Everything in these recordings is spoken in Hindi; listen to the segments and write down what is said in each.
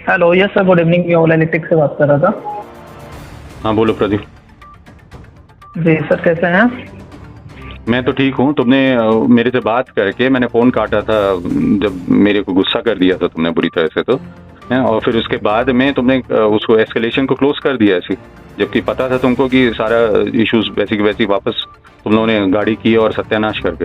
Hello, yes sir, good evening. मैं ओला इलेक्ट्रिक से बात कर रहा था। हाँ बोलो प्रदीप। जी सर, कैसे हैं? मैं तो ठीक हूँ। तुमने मेरे से बात करके मैंने फ़ोन काटा था जब मेरे को गुस्सा कर दिया था तुमने बुरी तरह से, तो हैं, और फिर उसके बाद में तुमने उसको एस्केलेशन को क्लोज कर दिया ऐसी, जबकि पता था तुमको कि सारा इश्यूज वैसी की वैसी वापस तुम लोगों ने गाड़ी की और सत्यानाश करके।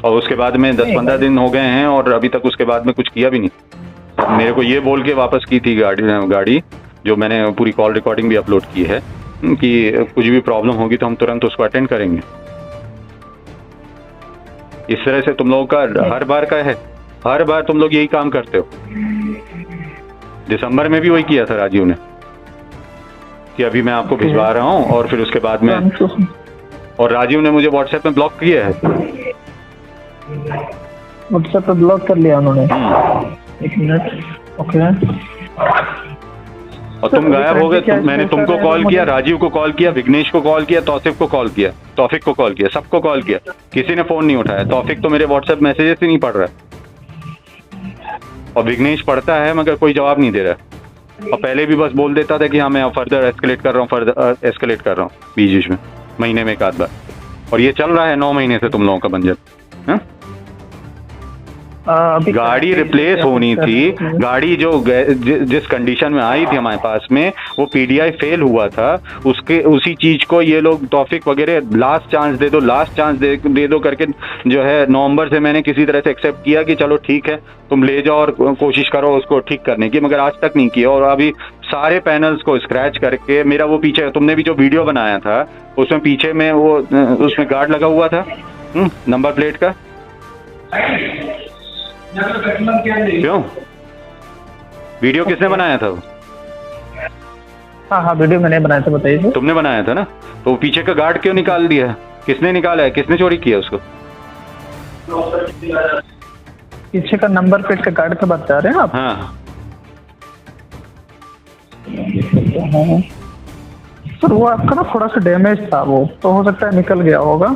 और उसके बाद में 10-15 दिन हो गए हैं और अभी तक उसके बाद में कुछ किया भी नहीं। मेरे को ये बोल के वापस की थी गाड़ी जो मैंने पूरी कॉल रिकॉर्डिंग भी अपलोड की है कि कुछ भी प्रॉब्लम होगी तो हम तुरंत उसको अटेंड करेंगे। इस तरह से तुम लोगों का हर बार का है, हर बार तुम लोग यही काम करते हो। दिसंबर में भी वही किया था राजीव ने कि अभी मैं आपको भिजवा रहा हूँ, और फिर उसके बाद में और राजीव ने मुझे व्हाट्सएप में ब्लॉक किया है। व्हाट्सएप पे ब्लॉक कर लिया उन्होंने। एक मिनट। ओके। और तुम गायब हो गए। मैंने तुमको कॉल किया, राजीव को कॉल किया, विघ्नेश को कॉल किया, तौफिक को कॉल किया, सबको कॉल किया, किसी ने फोन नहीं उठाया। तौफिक तो मेरे व्हाट्सएप मैसेजेस ही नहीं पढ़ रहा है, और विघ्नेश पढ़ता है मगर कोई जवाब नहीं दे रहा है। और पहले भी बस बोल देता था कि हाँ मैं फर्दर एस्केलेट कर रहा हूँ बीच में, महीने में एक आध बार। और ये चल रहा है 9 महीने से तुम लोगों का बंजर। गाड़ी रिप्लेस होनी थी। गाड़ी जो जिस कंडीशन में आई थी हमारे पास में, वो पीडीआई फेल हुआ था। उसी चीज को ये लोग टॉपिक वगैरह लास्ट चांस दे दो करके जो है नवंबर से मैंने किसी तरह से एक्सेप्ट किया कि चलो ठीक है तुम ले जाओ और कोशिश करो उसको ठीक करने की, मगर आज तक नहीं किया। और अभी सारे पैनल्स को स्क्रैच करके मेरा वो पीछे तुमने भी जो वीडियो बनाया था उसमें पीछे में वो उसमें गार्ड लगा हुआ था नंबर प्लेट का। क्यों? वीडियो किसने बनाया था? हाँ, वीडियो मैंने बनाया था, बताइए। तुमने बनाया था ना, तो पीछे का गार्ड क्यों निकाल दिया है? किसने निकाला है? किसने चोरी किया उसको? पीछे का नंबर प्लेट का गार्ड का बात कर रहे हैं आप? हाँ सर, वो आपका ना थोड़ा सा डैमेज था, वो तो हो सकता है निकल गया होगा।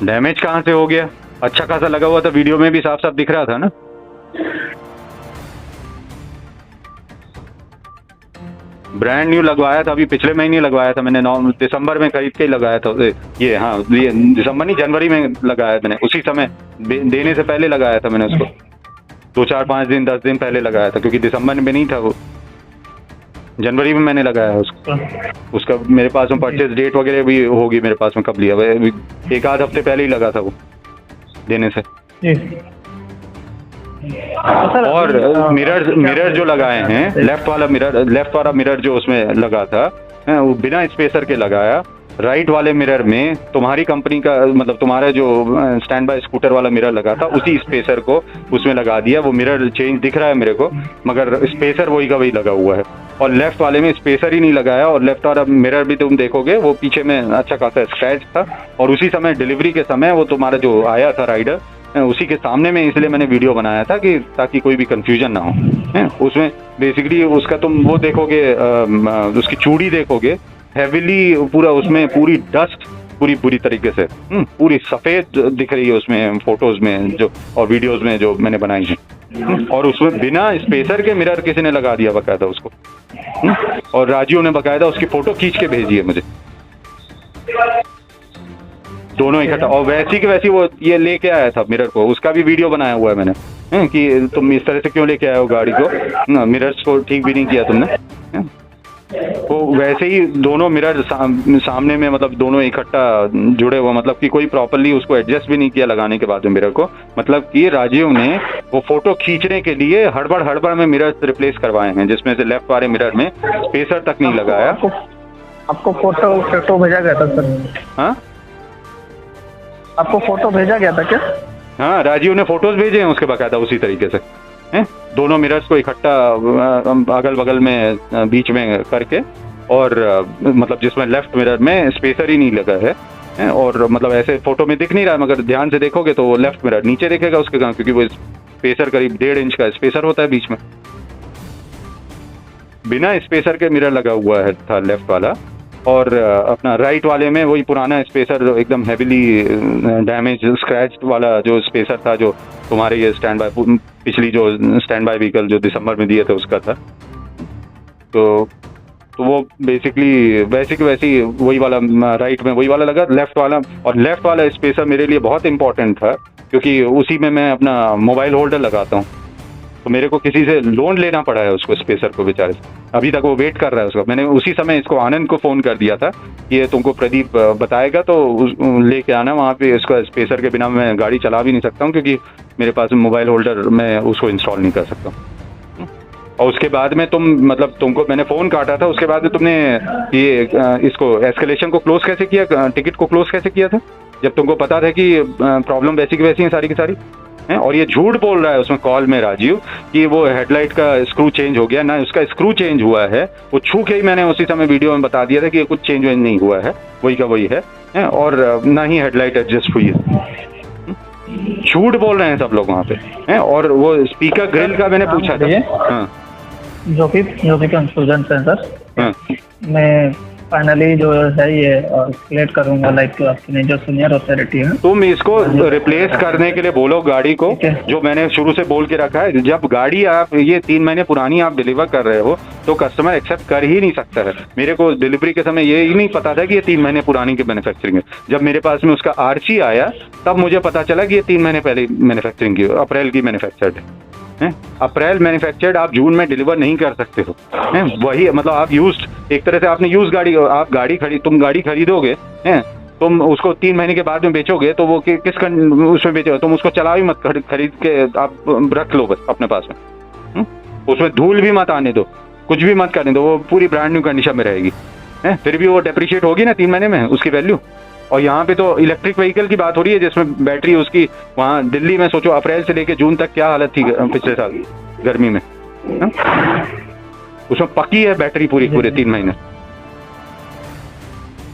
डैमेज कहाँ से हो गया? अच्छा खासा लगा हुआ था, वीडियो में भी साफ साफ दिख रहा था ना। ब्रांड न्यू लगवाया था, अभी पिछले महीने लगवाया था मैंने, दिसंबर में खरीद के ही लगाया था ये। हाँ, ये दिसंबर नहीं, जनवरी में लगाया मैंने, उसी समय देने से पहले लगाया था मैंने उसको। 2-4-5 दिन 10 दिन पहले लगाया था, क्योंकि दिसंबर में नहीं था वो, जनवरी में मैंने लगाया उसको। उसका मेरे पास में परचेज डेट वगैरह भी होगी मेरे पास में, कब लिया, 1-आध हफ्ते पहले ही लगा था वो देने से। और मिरर जो लगाए हैं, लेफ्ट वाला मिरर जो उसमें लगा था वो बिना स्पेसर के लगाया। राइट वाले मिरर में तुम्हारी कंपनी का मतलब तुम्हारा जो स्टैंड बाय स्कूटर वाला मिरर लगा था उसी स्पेसर को उसमें लगा दिया। वो मिरर चेंज दिख रहा है मेरे को, मगर स्पेसर वही का वही लगा हुआ है। और लेफ्ट वाले में स्पेसर ही नहीं लगाया, और लेफ्ट वाला मिरर भी तुम देखोगे वो पीछे में अच्छा खासा स्क्रैच था। और उसी समय डिलीवरी के समय वो तुम्हारा जो आया था राइडर, उसी के सामने में, इसलिए मैंने वीडियो बनाया था कि ताकि कोई भी कंफ्यूजन ना हो है। उसमें बेसिकली उसका तुम वो देखोगे, उसकी चूड़ी देखोगे, हैवीली पूरा उसमें पूरी डस्ट पूरी तरीके से पूरी सफेद दिख रही है उसमें, फोटोज में जो और वीडियोस में जो मैंने बनाई है। और उसमें बिना स्पेसर के मिरर किसी ने लगा दिया बकायदा उसको। और राजीव ने बकायदा उसकी फोटो खींच के भेजी है मुझे, दोनों इकट्ठा। और वैसी की वैसी वो ये लेके आया था मिरर को, उसका भी वीडियो बनाया हुआ है मैंने कि तुम इस तरह से क्यों लेके आए हो गाड़ी को, मिरर्स को ठीक भी नहीं किया तुमने। तो वैसे ही दोनों मिरर सामने में, मतलब दोनों इकट्ठा जुड़े हुए, मतलब कि कोई प्रॉपर्ली उसको एडजस्ट भी नहीं किया लगाने के बाद में मिरर को। मतलब कि राजीव ने वो फोटो खींचने के लिए हड़बड़ में मिरर रिप्लेस करवाए हैं, जिसमें से लेफ्ट वाले मिरर में स्पेसर तक नहीं लगाया। आपको फोटो भेजा गया था सर? हाँ, आपको फोटो भेजा गया था क्या? हाँ, राजीव ने फोटोज भेजे हैं उसके बकायदा उसी तरीके से हैं, दोनों मिरर्स को इकट्ठा अगल बगल में बीच में करके, और मतलब जिसमें लेफ्ट मिरर में स्पेसर ही नहीं लगा है। और मतलब ऐसे फोटो में दिख नहीं रहा है, मगर ध्यान से देखोगे तो वो लेफ्ट मिरर नीचे दिखेगा उसके कारण, क्योंकि वो स्पेसर करीब 1.5 इंच का स्पेसर होता है बीच में। बिना स्पेसर के मिरर लगा हुआ है था लेफ्ट वाला, और अपना राइट वाले में वही पुराना स्पेसर एकदम हैविली डैमेज स्क्रैच वाला जो स्पेसर था, जो तुम्हारे ये स्टैंड बाय पिछली जो स्टैंड बाय व्हीकल जो दिसंबर में दिए थे उसका था। तो वो बेसिकली वैसी की वैसी वही वाला राइट में वही वाला लगा, लेफ्ट वाला, और लेफ्ट वाला स्पेसर मेरे लिए बहुत इंपॉर्टेंट था क्योंकि उसी में मैं अपना मोबाइल होल्डर लगाता हूँ। तो मेरे को किसी से लोन लेना पड़ा है उसको स्पेसर को बेचारे से, अभी तक वो वेट कर रहा है उसका। मैंने उसी समय इसको आनंद को फ़ोन कर दिया था कि ये तुमको प्रदीप बताएगा तो लेके आना वहाँ पे। इसका स्पेसर के बिना मैं गाड़ी चला भी नहीं सकता हूँ क्योंकि मेरे पास मोबाइल होल्डर मैं उसको इंस्टॉल नहीं कर सकता। और उसके बाद में तुमको मैंने फ़ोन काटा था, उसके बाद में तुमने ये इसको एस्केलेशन को क्लोज कैसे किया, टिकट को क्लोज कैसे किया था, जब तुमको पता था कि प्रॉब्लम वैसी की वैसी है सारी की सारी हैं? और ये झूठ बोल रहा है उसमें कॉल में राजीव कि वो हेडलाइट का स्क्रू चेंज हो गया ना, उसका स्क्रू चेंज हुआ है। वो छू के ही मैंने उसी समय वीडियो में बता दिया था कि कुछ चेंज वेंज नहीं हुआ है, वही का वही है और ना ही हेडलाइट एडजस्ट हुई है। झूठ बोल रहे हैं सब लोग वहाँ पे हैं। और वो स्पीकर ग्रिल का मैंने पूछा था, हाँ जो भी कंफ्यूजन है सर, हाँ मैं फाइनली जो है ये क्लियर करूंगा, लाइक आपने जो सीनियर अथॉरिटी है तुम इसको रिप्लेस करने के लिए बोलो गाड़ी को, जो मैंने शुरू से बोल के रखा है। जब गाड़ी आप ये 3 महीने पुरानी आप डिलीवर कर रहे हो तो कस्टमर एक्सेप्ट कर ही नहीं सकता है। मेरे को डिलीवरी के समय ये ही नहीं पता था कि ये 3 महीने पुरानी की मैन्युफैक्चरिंग है। जब मेरे पास में उसका आरसी आया तब मुझे पता चला कि ये 3 महीने पहले मैन्युफैक्चरिंग की, अप्रैल की मैन्युफैक्चर्ड है। अप्रैल मैन्युफैक्चर्ड आप जून में डिलीवर नहीं कर सकते हो। वही मतलब आप यूज्ड, एक तरह से आपने यूज गाड़ी, आप तुम गाड़ी खरीदोगे हैं, तुम उसको 3 महीने के बाद में बेचोगे तो वो किस उसमें बेचोगे, तुम उसको चला भी मत, खरीद के आप रख लो बस अपने पास में। उसमें धूल भी मत आने दो, कुछ भी मत करने दो, वो पूरी ब्रांड न्यू कंडीशन में रहेगी। फिर भी वो डेप्रिशिएट होगी ना 3 महीने में उसकी वैल्यू। और यहाँ पे तो इलेक्ट्रिक व्हीकल की बात हो रही है जिसमें बैटरी उसकी, वहाँ दिल्ली में सोचो अप्रैल से लेके जून तक क्या हालत थी पिछले साल गर्मी में, उसमें पकी है बैटरी पूरे 3 महीने।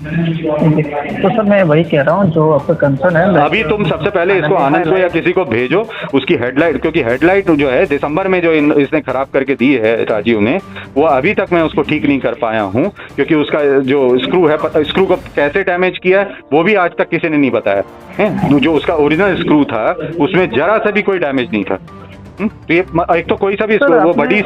तो सर मैं वही कह रहा हूँ जो आपका कंसर्न है। अभी तुम सबसे पहले इसको आनंद को या किसी को भेजो उसकी हेडलाइट, क्योंकि हेडलाइट जो है दिसंबर में जो इसने खराब करके दी है राजीव ने, वो अभी तक मैं उसको ठीक नहीं कर पाया हूँ क्योंकि उसका जो स्क्रू है, स्क्रू को कैसे डैमेज किया है वो भी आज तक किसी ने नहीं बताया है। जो उसका ओरिजिनल स्क्रू था उसमें जरा सा भी कोई डैमेज नहीं था। तो ये एक तो कोई सा भी वो बड़ी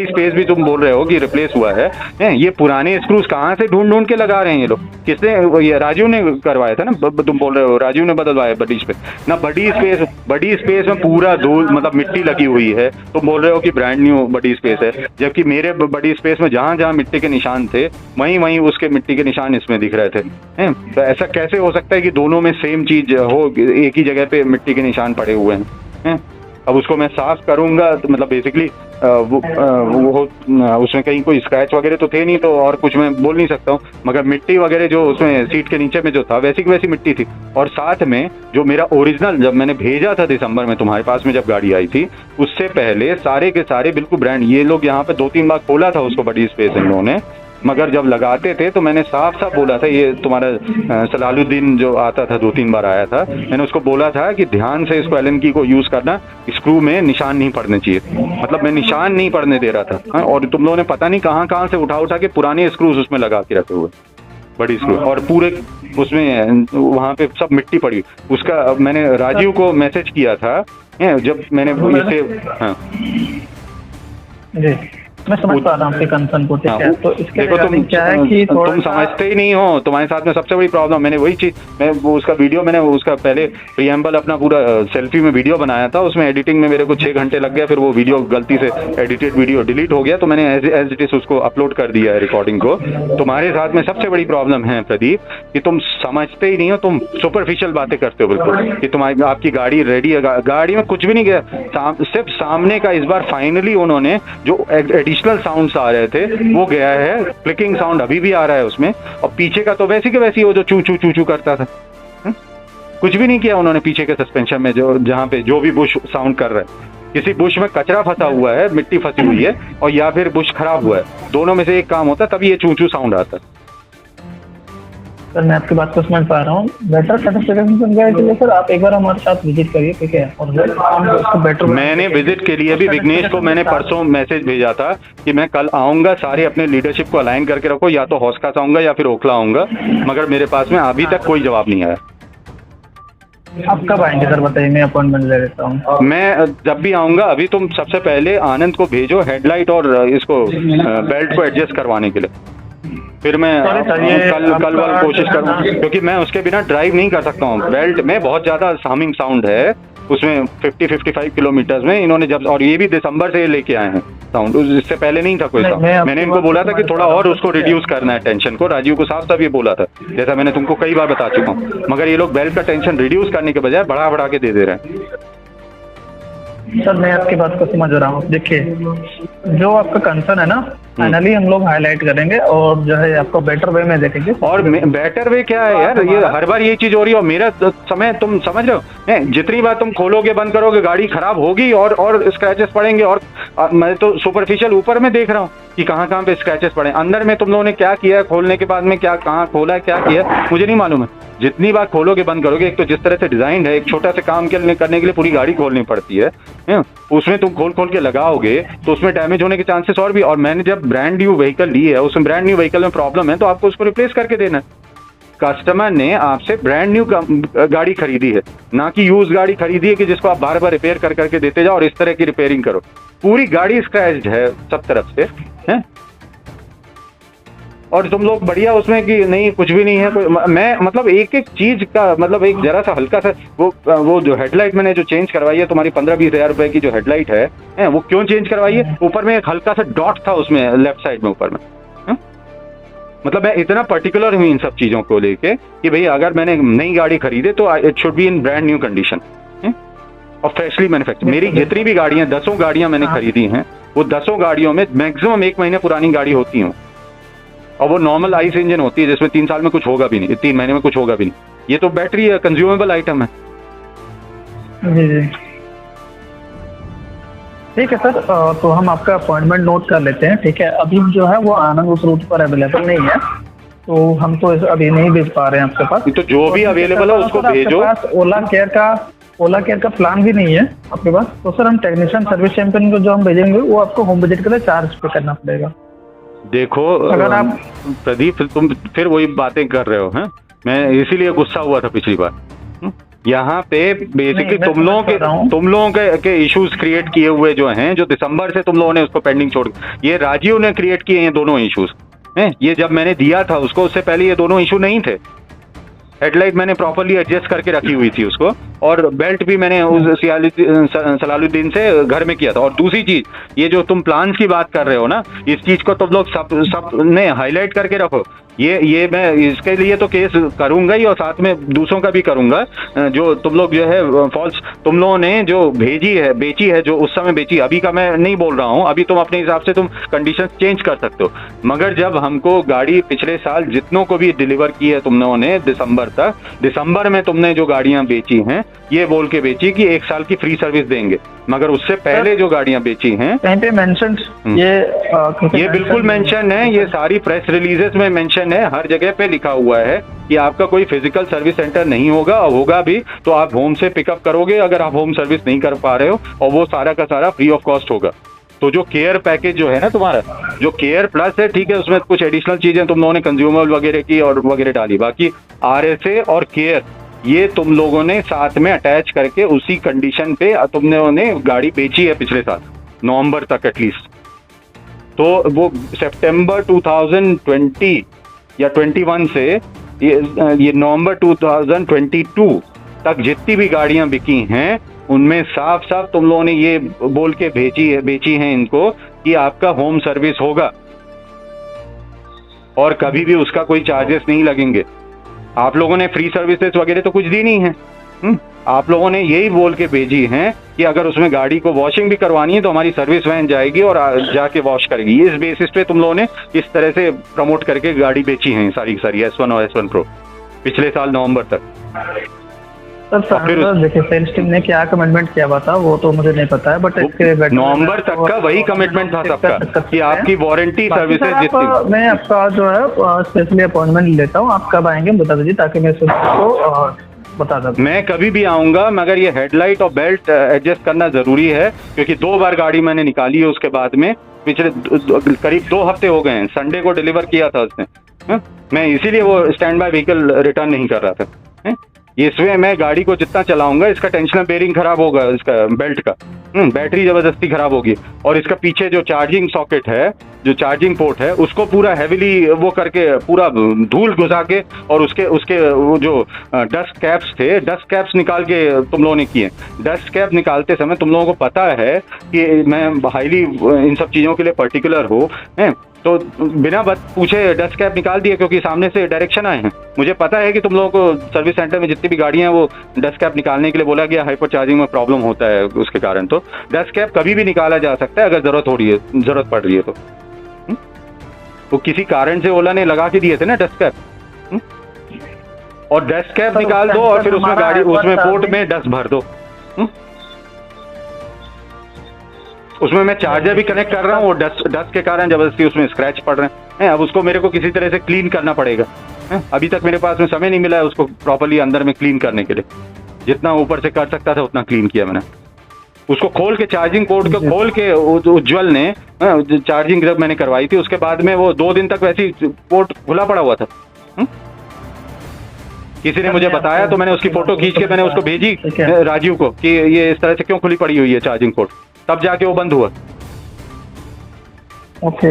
स्पेस भी तुम बोल रहे हो कि रिप्लेस हुआ है। ये पुराने स्क्रूज कहाँ से ढूंढ के लगा रहे हैं ये लोग? किसने? ये राजीव ने करवाया था ना, तुम बोल रहे हो राजीव ने बदलवाया बड़ी स्पेस ना। बड़ी स्पेस में पूरा धूल मतलब मिट्टी लगी हुई है, तुम बोल रहे हो कि ब्रांड न्यू बड़ी स्पेस है, जबकि मेरे बड़ी स्पेस में जहाँ मिट्टी के निशान थे वहीं उसके मिट्टी के निशान इसमें दिख रहे थे। तो ऐसा कैसे हो सकता है कि दोनों में सेम चीज हो, एक ही जगह पे मिट्टी के निशान पड़े हुए हैं? अब उसको मैं साफ करूंगा तो मतलब बेसिकली उसमें कहीं कोई स्क्रैच वगैरह तो थे नहीं, तो और कुछ मैं बोल नहीं सकता हूँ, मगर मिट्टी वगैरह जो उसमें सीट के नीचे में जो था वैसी की वैसी मिट्टी थी। और साथ में जो मेरा ओरिजिनल जब मैंने भेजा था दिसंबर में तुम्हारे पास में जब गाड़ी आई थी, उससे पहले सारे के सारे बिल्कुल ब्रांड, ये लोग यहाँ पे 2-3 बार खोला था उसको बड़ी स्पेस इन लोगों ने, मगर जब लगाते थे तो मैंने साफ साफ बोला था, ये तुम्हारा सलालुद्दीन जो आता था 2-3 बार आया था, मैंने उसको बोला था कि ध्यान से इसको एलन की को यूज करना, स्क्रू में निशान नहीं पड़ने चाहिए, मतलब मैं निशान नहीं पड़ने दे रहा था। और तुम लोगों ने पता नहीं कहाँ से उठा के पुराने स्क्रूज उसमें लगा के रखे हुए, बड़ी स्क्रू, और पूरे उसमें वहाँ पे सब मिट्टी पड़ी। उसका मैंने राजीव को मैसेज किया था जब मैंने इसे, हाँ मैं समझ पा रहा हूँ आपके कंसर्न को, ठीक है। तो इसके देखो तुम क्या है कि तुम समझते ही नहीं हो, तुम्हारे साथ में सबसे बड़ी प्रॉब्लम, मैंने वही चीज, मैं वो उसका वीडियो, मैंने उसका पहले प्रीएम्बल अपना पूरा सेल्फी में वीडियो बनाया था, उसमें एडिटिंग में मेरे को 6 घंटे लग गया, फिर वो वीडियो गलती से एडिटेड वीडियो डिलीट हो गया, तो मैंने एज इट इज उसको अपलोड कर दिया है रिकॉर्डिंग को। तुम्हारे साथ में सबसे बड़ी प्रॉब्लम है प्रदीप कि तुम समझते ही नहीं हो, तुम सुपरफिशियल बातें करते हो बिल्कुल, कि तुम्हारी आपकी गाड़ी रेडी है, गाड़ी में कुछ भी नहीं गया, सिर्फ सामने का इस बार फाइनली उन्होंने जो एडिशनल साउंड्स आ रहे थे वो गया है, क्लिकिंग साउंड अभी भी आ रहा है उसमें, और पीछे का तो वैसी के वैसी वो जो चू चू करता था, कुछ भी नहीं किया उन्होंने पीछे के सस्पेंशन में, जो जहाँ पे जो भी बुश साउंड कर रहा है, किसी बुश में कचरा फंसा हुआ है, मिट्टी फंसी हुई है, और या फिर बुश खराब हुआ है, दोनों में से एक काम होता है तभी ये चू साउंड आता है। सर मैं आपकी बात को समझ पा रहा हूँ। बेटर सेटिस्फेक्शन समझाने के लिए सर आप एक बार हमारे साथ विजिट करिए, ठीक है, और हम उसको बेटर। मैंने विजिट के लिए भी विघ्नेश को मैंने परसों मैसेज भेजा था कि मैं कल आऊंगा, सारे अपने लीडरशिप को अलाइन करके रखो, या तो हौसखास आऊंगा या फिर ओखला आऊंगा, मगर मेरे पास में अभी तक कोई जवाब नहीं आया। आप कब आएंगे सर बताइए, मैं अपॉइंटमेंट ले लेता हूँ। मैं जब भी आऊंगा, अभी तुम सबसे पहले आनंद को भेजो हेडलाइट और इसको बेल्ट को एडजस्ट करवाने के लिए, फिर मैं कल वाली कोशिश करूँ, क्योंकि मैं उसके बिना ड्राइव नहीं कर सकता हूँ। बेल्ट में बहुत ज्यादा हार्मिंग साउंड है उसमें, 50-55 किलोमीटर में इन्होंने जब, और ये भी दिसंबर से लेके आए हैं साउंड, इससे पहले नहीं था कोई साउंड। मैंने इनको बोला था कि थोड़ा और उसको रिड्यूस करना है टेंशन को, राजीव को साफ साफ ये बोला था, जैसा मैंने तुमको कई बार बता चुका हूँ, मगर ये लोग बेल्ट का टेंशन रिड्यूस करने के बजाय बढ़ा बढ़ा के दे रहे हैं। सर मैं आपकी बात को समझ रहा हूँ। देखिए जो आपका कंसर्न है ना, फाइनली हम लोग हाईलाइट करेंगे और जो है आपको बेटर वे में देखेंगे। और बेटर वे क्या है यार, ये हर बार ये चीज हो रही है, और मेरा समय तुम समझ रहे हो, जितनी बार तुम खोलोगे बंद करोगे गाड़ी खराब होगी और स्क्रैचेस पड़ेंगे, और मैं तो सुपरफिशियल ऊपर में देख रहा हूँ कि कहाँ कहाँ पे स्क्रैचेस पड़े, अंदर में तुम लोगों ने क्या किया, खोलने के बाद में क्या कहाँ खोला है, क्या किया मुझे नहीं मालूम है। जितनी बार खोलोगे बंद करोगे, एक तो जिस तरह से डिजाइन है, एक छोटा सा काम करने के लिए पूरी गाड़ी खोलनी पड़ती है, उसमें तुम खोल के लगाओगे तो उसमें डैमेज होने के चांसेस और भी। और मैंने जब ब्रांड न्यू व्हीकल ली है, उसमें ब्रांड न्यू व्हीकल में प्रॉब्लम है तो आपको उसको रिप्लेस करके देना है। कस्टमर ने आपसे ब्रांड न्यू गाड़ी खरीदी है, ना कि यूज गाड़ी खरीदी है कि जिसको आप बार बार रिपेयर करके देते जाओ और इस तरह की रिपेयरिंग करो। पूरी गाड़ी स्क्रैच्ड है सब तरफ से, हैं? और तुम लोग बढ़िया उसमें कि नहीं कुछ भी नहीं है कोई, मैं मतलब एक एक चीज का मतलब एक जरा सा हल्का सा वो जो हेडलाइट मैंने जो चेंज करवाई है तुम्हारी 15-20 हज़ार रुपए की जो हेडलाइट है वो क्यों चेंज करवाई है? ऊपर में एक हल्का सा डॉट था उसमें लेफ्ट साइड में ऊपर में, मतलब मैं इतना पर्टिकुलर हूँ इन सब चीजों को लेके कि भाई अगर मैंने नई गाड़ी खरीदे तो it should be in brand new condition और फ्रेशली मैन्युफैक्चर। मेरी जितनी भी गाड़ियां 10 गाड़ियां मैंने खरीदी हैं, वो 10 गाड़ियों में मैक्सिमम 1 महीने पुरानी गाड़ी होती हूँ, और वो नॉर्मल आइस इंजन होती है जिसमें 3 साल में कुछ होगा भी नहीं, 3 महीने में कुछ होगा भी नहीं। ये तो बैटरी है, कंज्यूमेबल आइटम है। जी जी ठीक है सर, तो हम आपका अपॉइंटमेंट नोट कर लेते हैं, ठीक है। अभी जो है वो आनंद उस रूट पर अवेलेबल नहीं है, तो हम तो अभी नहीं भेज पा रहे हैं आपके पास। तो जो भी अवेलेबल है उसको भेजो। ओला केयर का प्लान भी नहीं है आपके पास, तो सर हम टेक्नीशियन सर्विस चैंपियन को जो हम भेजेंगे वो आपको होम विजिट के लिए चार्ज पे करना पड़ेगा। देखो अगर आप प्रदीप तुम फिर वही बातें कर रहे हो, हैं? मैं इसीलिए गुस्सा हुआ था पिछली बार। यहाँ पे बेसिकली तुम लोगों के इश्यूज क्रिएट किए हुए जो हैं, जो दिसंबर से तुम लोगों ने उसको पेंडिंग छोड़, ये राजीव ने क्रिएट किए हैं दोनों इश्यूज हैं। ये जब मैंने दिया था उसको उससे पहले ये दोनों इशू नहीं थे। हेडलाइट मैंने प्रॉपर्ली एडजस्ट करके रखी हुई थी उसको, और बेल्ट भी मैंने उस सलालुद्दीन से घर में किया था। और दूसरी चीज, ये जो तुम प्लान्स की बात कर रहे हो ना, इस चीज को तुम लोग सब ने हाईलाइट करके रखो। ये मैं इसके लिए तो केस करूंगा ही, और साथ में दूसरों का भी करूंगा। जो तुम लोग जो है फॉल्स तुम लोगों ने जो बेची है, जो उस समय बेची, अभी का मैं नहीं बोल रहा हूँ, अभी तुम अपने हिसाब से तुम कंडीशन चेंज कर सकते हो। मगर जब हमको गाड़ी पिछले साल जितनों को भी डिलीवर की है तुम लोगों ने दिसंबर में तुमने जो गाड़ियां बेची हैं, ये बोल के बेची कि 1 साल की फ्री सर्विस देंगे, मगर उससे पहले जो गाड़ियां बेची हैं कहीं पे मेंशन ये बिल्कुल मेंशन है, ये सारी प्रेस रिलीजेस में मेंशन है, हर जगह पे लिखा हुआ है कि आपका कोई फिजिकल सर्विस सेंटर नहीं होगा, और होगा भी तो आप होम से पिकअप करोगे अगर आप होम सर्विस नहीं कर पा रहे हो, और वो सारा का सारा फ्री ऑफ कॉस्ट होगा। तो जो केयर पैकेज जो है ना तुम्हारा, जो केयर प्लस है, ठीक है, उसमें कुछ एडिशनल चीजें तुम लोगों ने कंज्यूमर वगैरह की और वगैरह डाली, बाकी RSA और केयर ये तुम लोगों ने साथ में अटैच करके उसी कंडीशन पे तुम लोगों ने गाड़ी बेची है पिछले साल नवंबर तक एटलीस्ट। तो वो सितंबर 2020 या 21 से ये नवंबर 2022 तक जितनी भी गाड़ियां बिकी हैं उनमें साफ साफ तुम लोगों ने ये बोल के बेची है इनको कि आपका होम सर्विस होगा और कभी भी उसका कोई चार्जेस नहीं लगेंगे। आप लोगों ने फ्री सर्विसेज वगैरह तो कुछ दी नहीं है। आप लोगों ने यही बोल के भेजी हैं कि अगर उसमें गाड़ी को वॉशिंग भी करवानी है तो हमारी सर्विस वैन जाएगी और जाके वॉश करेगी। इस बेसिस पे तुम लोगों ने इस तरह से प्रमोट करके गाड़ी बेची है सारी S1 और S1 Pro पिछले साल नवंबर तक। फिर देखिए सेल्स टीम ने क्या कमिटमेंट किया हुआ था वो तो मुझे नहीं पता है, बट इसके नवंबर तक का वही कमिटमेंट था सबका कि आपकी वारंटी सर्विसेज जितनी। मैं आपका जो है स्पेशली अपॉइंटमेंट लेता हूँ, आप कब आएंगे बता दीजिए ताकि मैं उसको बता दूँ। मैं कभी भी आऊंगा, मगर ये हेडलाइट और बेल्ट एडजस्ट करना जरूरी है, क्योंकि 2 बार गाड़ी मैंने निकाली है उसके बाद में। पिछले करीब 2 हफ्ते हो गए हैं, संडे को डिलीवर किया था उसने। मैं इसीलिए वो स्टैंड बाय व्हीकल रिटर्न नहीं कर रहा था। इसमें मैं गाड़ी को जितना चलाऊंगा इसका टेंशनर बेरिंग खराब होगा, इसका बेल्ट का बैटरी जबरदस्ती खराब होगी, और इसका पीछे जो चार्जिंग सॉकेट है, जो चार्जिंग पोर्ट है, उसको पूरा हैविली वो करके पूरा धूल घुसा के, और उसके वो जो डस्ट कैप्स थे, डस्ट कैप्स निकाल के तुम लोगों ने किए। डस्ट कैप निकालते समय तुम लोगों को पता है कि मैं हाईली इन सब चीज़ों के लिए पर्टिकुलर हूँ, तो बिना पूछे डस्ट कैप निकाल दिए, क्योंकि सामने से डायरेक्शन आए हैं। मुझे पता है कि तुम लोगों को सर्विस सेंटर में जितनी भी गाड़ियां हैं वो डस्ट कैप निकालने के लिए बोला गया, हाइपर चार्जिंग में प्रॉब्लम होता है उसके कारण। तो डस्ट कैप कभी भी निकाला जा सकता है अगर जरूरत पड़ रही है तो। वो किसी कारण से ओला ने लगा के दिए थे ना डस्ट कैप, और डस्ट कैप निकाल दो और फिर उसमें पोर्ट में डस्ट भर दो। उसमें मैं चार्जर भी कनेक्ट कर रहा हूँ, और डस्ट के कारण जबरदस्ती उसमें स्क्रैच पड़ रहे हैं। अब उसको मेरे को किसी तरह से क्लीन करना पड़ेगा। अभी तक मेरे पास में समय नहीं मिला है उसको प्रॉपर्ली अंदर में क्लीन करने के लिए। जितना ऊपर से कर सकता था उतना क्लीन किया मैंने। उसको खोल के, चार्जिंग पोर्ट को खोल के, उज्जवल ने चार्जिंग जब मैंने करवाई थी उसके बाद में वो 2 दिन तक वैसे ही पोर्ट खुला पड़ा हुआ था। किसी ने मुझे बताया तो मैंने उसकी फोटो खींच के मैंने उसको भेजी राजीव को कि ये इस तरह से क्यों खुली पड़ी हुई है चार्जिंग पोर्ट, तब जाके वो बंद हुआ। ओके।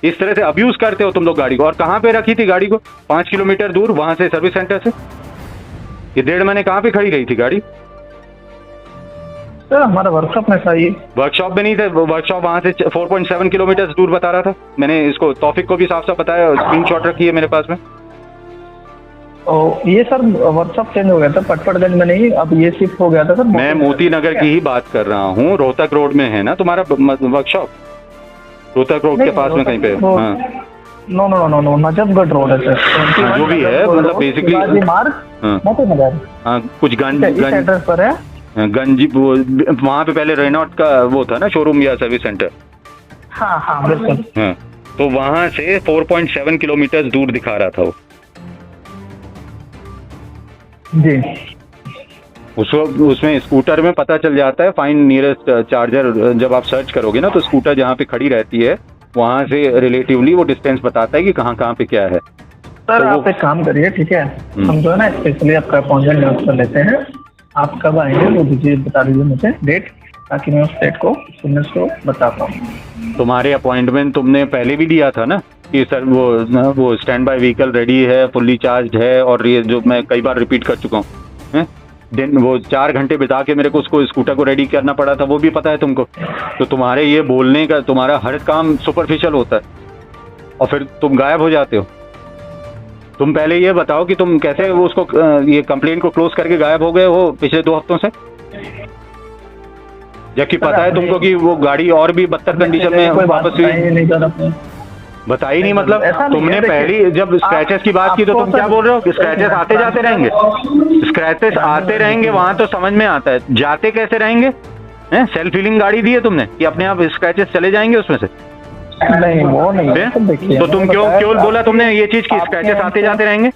इस तरह से अब्यूज करते हो तुम लोग गाड़ी को। और कहाँ पे रखी थी गाड़ी को? 5 किलोमीटर दूर, वहां से सर्विस सेंटर से। ये 1.5 महीने कहाँ पे खड़ी रही थी गाड़ी? सर हमारा वर्कशॉप में था ये। वर्कशॉप में नहीं थे, वर्कशॉप वहां से 4.7 किलोमीटर दूर बता रहा था। मैंने इसको तौफिक को भी साफ साफ बताया, स्क्रीनशॉट रखी है मेरे पास में। ये सर वर्कशॉप चेंज हो गया था, पटपड़गंज में नहीं, अब ये शिफ्ट हो गया था सर। मैं मोती नगर की ही बात कर रहा हूँ, रोहतक रोड में है ना तुम्हारा वर्कशॉप? रोहतक रोड के पास में कहीं पे? No no no no, Najafgarh road है सर। जो भी है, मतलब बेसिकली मोती नगर। हाँ, कुछ गंज एड्रेस पर है गंजी, वहाँ पे पहले रेनॉल्ट का वो था ना शोरूम या सर्विस सेंटर। हाँ हाँ बिल्कुल। हाँ, तो वहाँ से 4.7 किलोमीटर दूर दिखा रहा था वो जी। उसमें स्कूटर में पता चल जाता है फाइंड नियरेस्ट चार्जर। जब आप सर्च करोगे ना तो स्कूटर जहाँ पे खड़ी रहती है वहाँ से रिलेटिवली वो डिस्टेंस बताता है कि कहाँ कहाँ पे क्या है। सर तो आप एक काम करिए, ठीक है, हम जो है ना स्पेशली आपका अपॉइंटमेंट नोट कर लेते हैं। आप कब आएंगे वो दीजिए, बता दीजिए मुझे डेट, ताकि मैं उस डेट को सुनने को बता पाऊँ। तुम्हारे अपॉइंटमेंट तुमने पहले भी दिया था ना कि सर वो स्टैंड बाय व्हीकल रेडी है, फुल्ली चार्ज है, और ये जो मैं कई बार रिपीट कर चुका हूँ। दिन वो 4 घंटे बिता के मेरे को उसको स्कूटर को रेडी करना पड़ा था, वो भी पता है तुमको। तो तुम्हारे ये बोलने का, तुम्हारा हर काम सुपरफिशियल होता है और फिर तुम गायब हो जाते हो। तुम पहले ये बताओ कि तुम कैसे वो उसको ये कंप्लेंट को क्लोज करके गायब हो गए हो पिछले 2 हफ्तों से, जबकि पता है तुमको कि वो गाड़ी और भी बदतर कंडीशन में वापस हुई। बताई नहीं मतलब तुमने पहली जब स्क्रैचेस की बात की तो तुम क्या बोल रहे हो कि स्क्रैचेस आते जाते रहेंगे? स्क्रैचेस आते रहेंगे वहां तो समझ में आता है, जाते कैसे रहेंगे? सेल्फ हीलिंग गाड़ी दी है तुमने कि अपने आप स्क्रैचेस चले जाएंगे उसमें से? नहीं वो नहीं। तो तुम क्यों बोला तुमने ये चीज कि स्क्रैचेस आते जाते रहेंगे?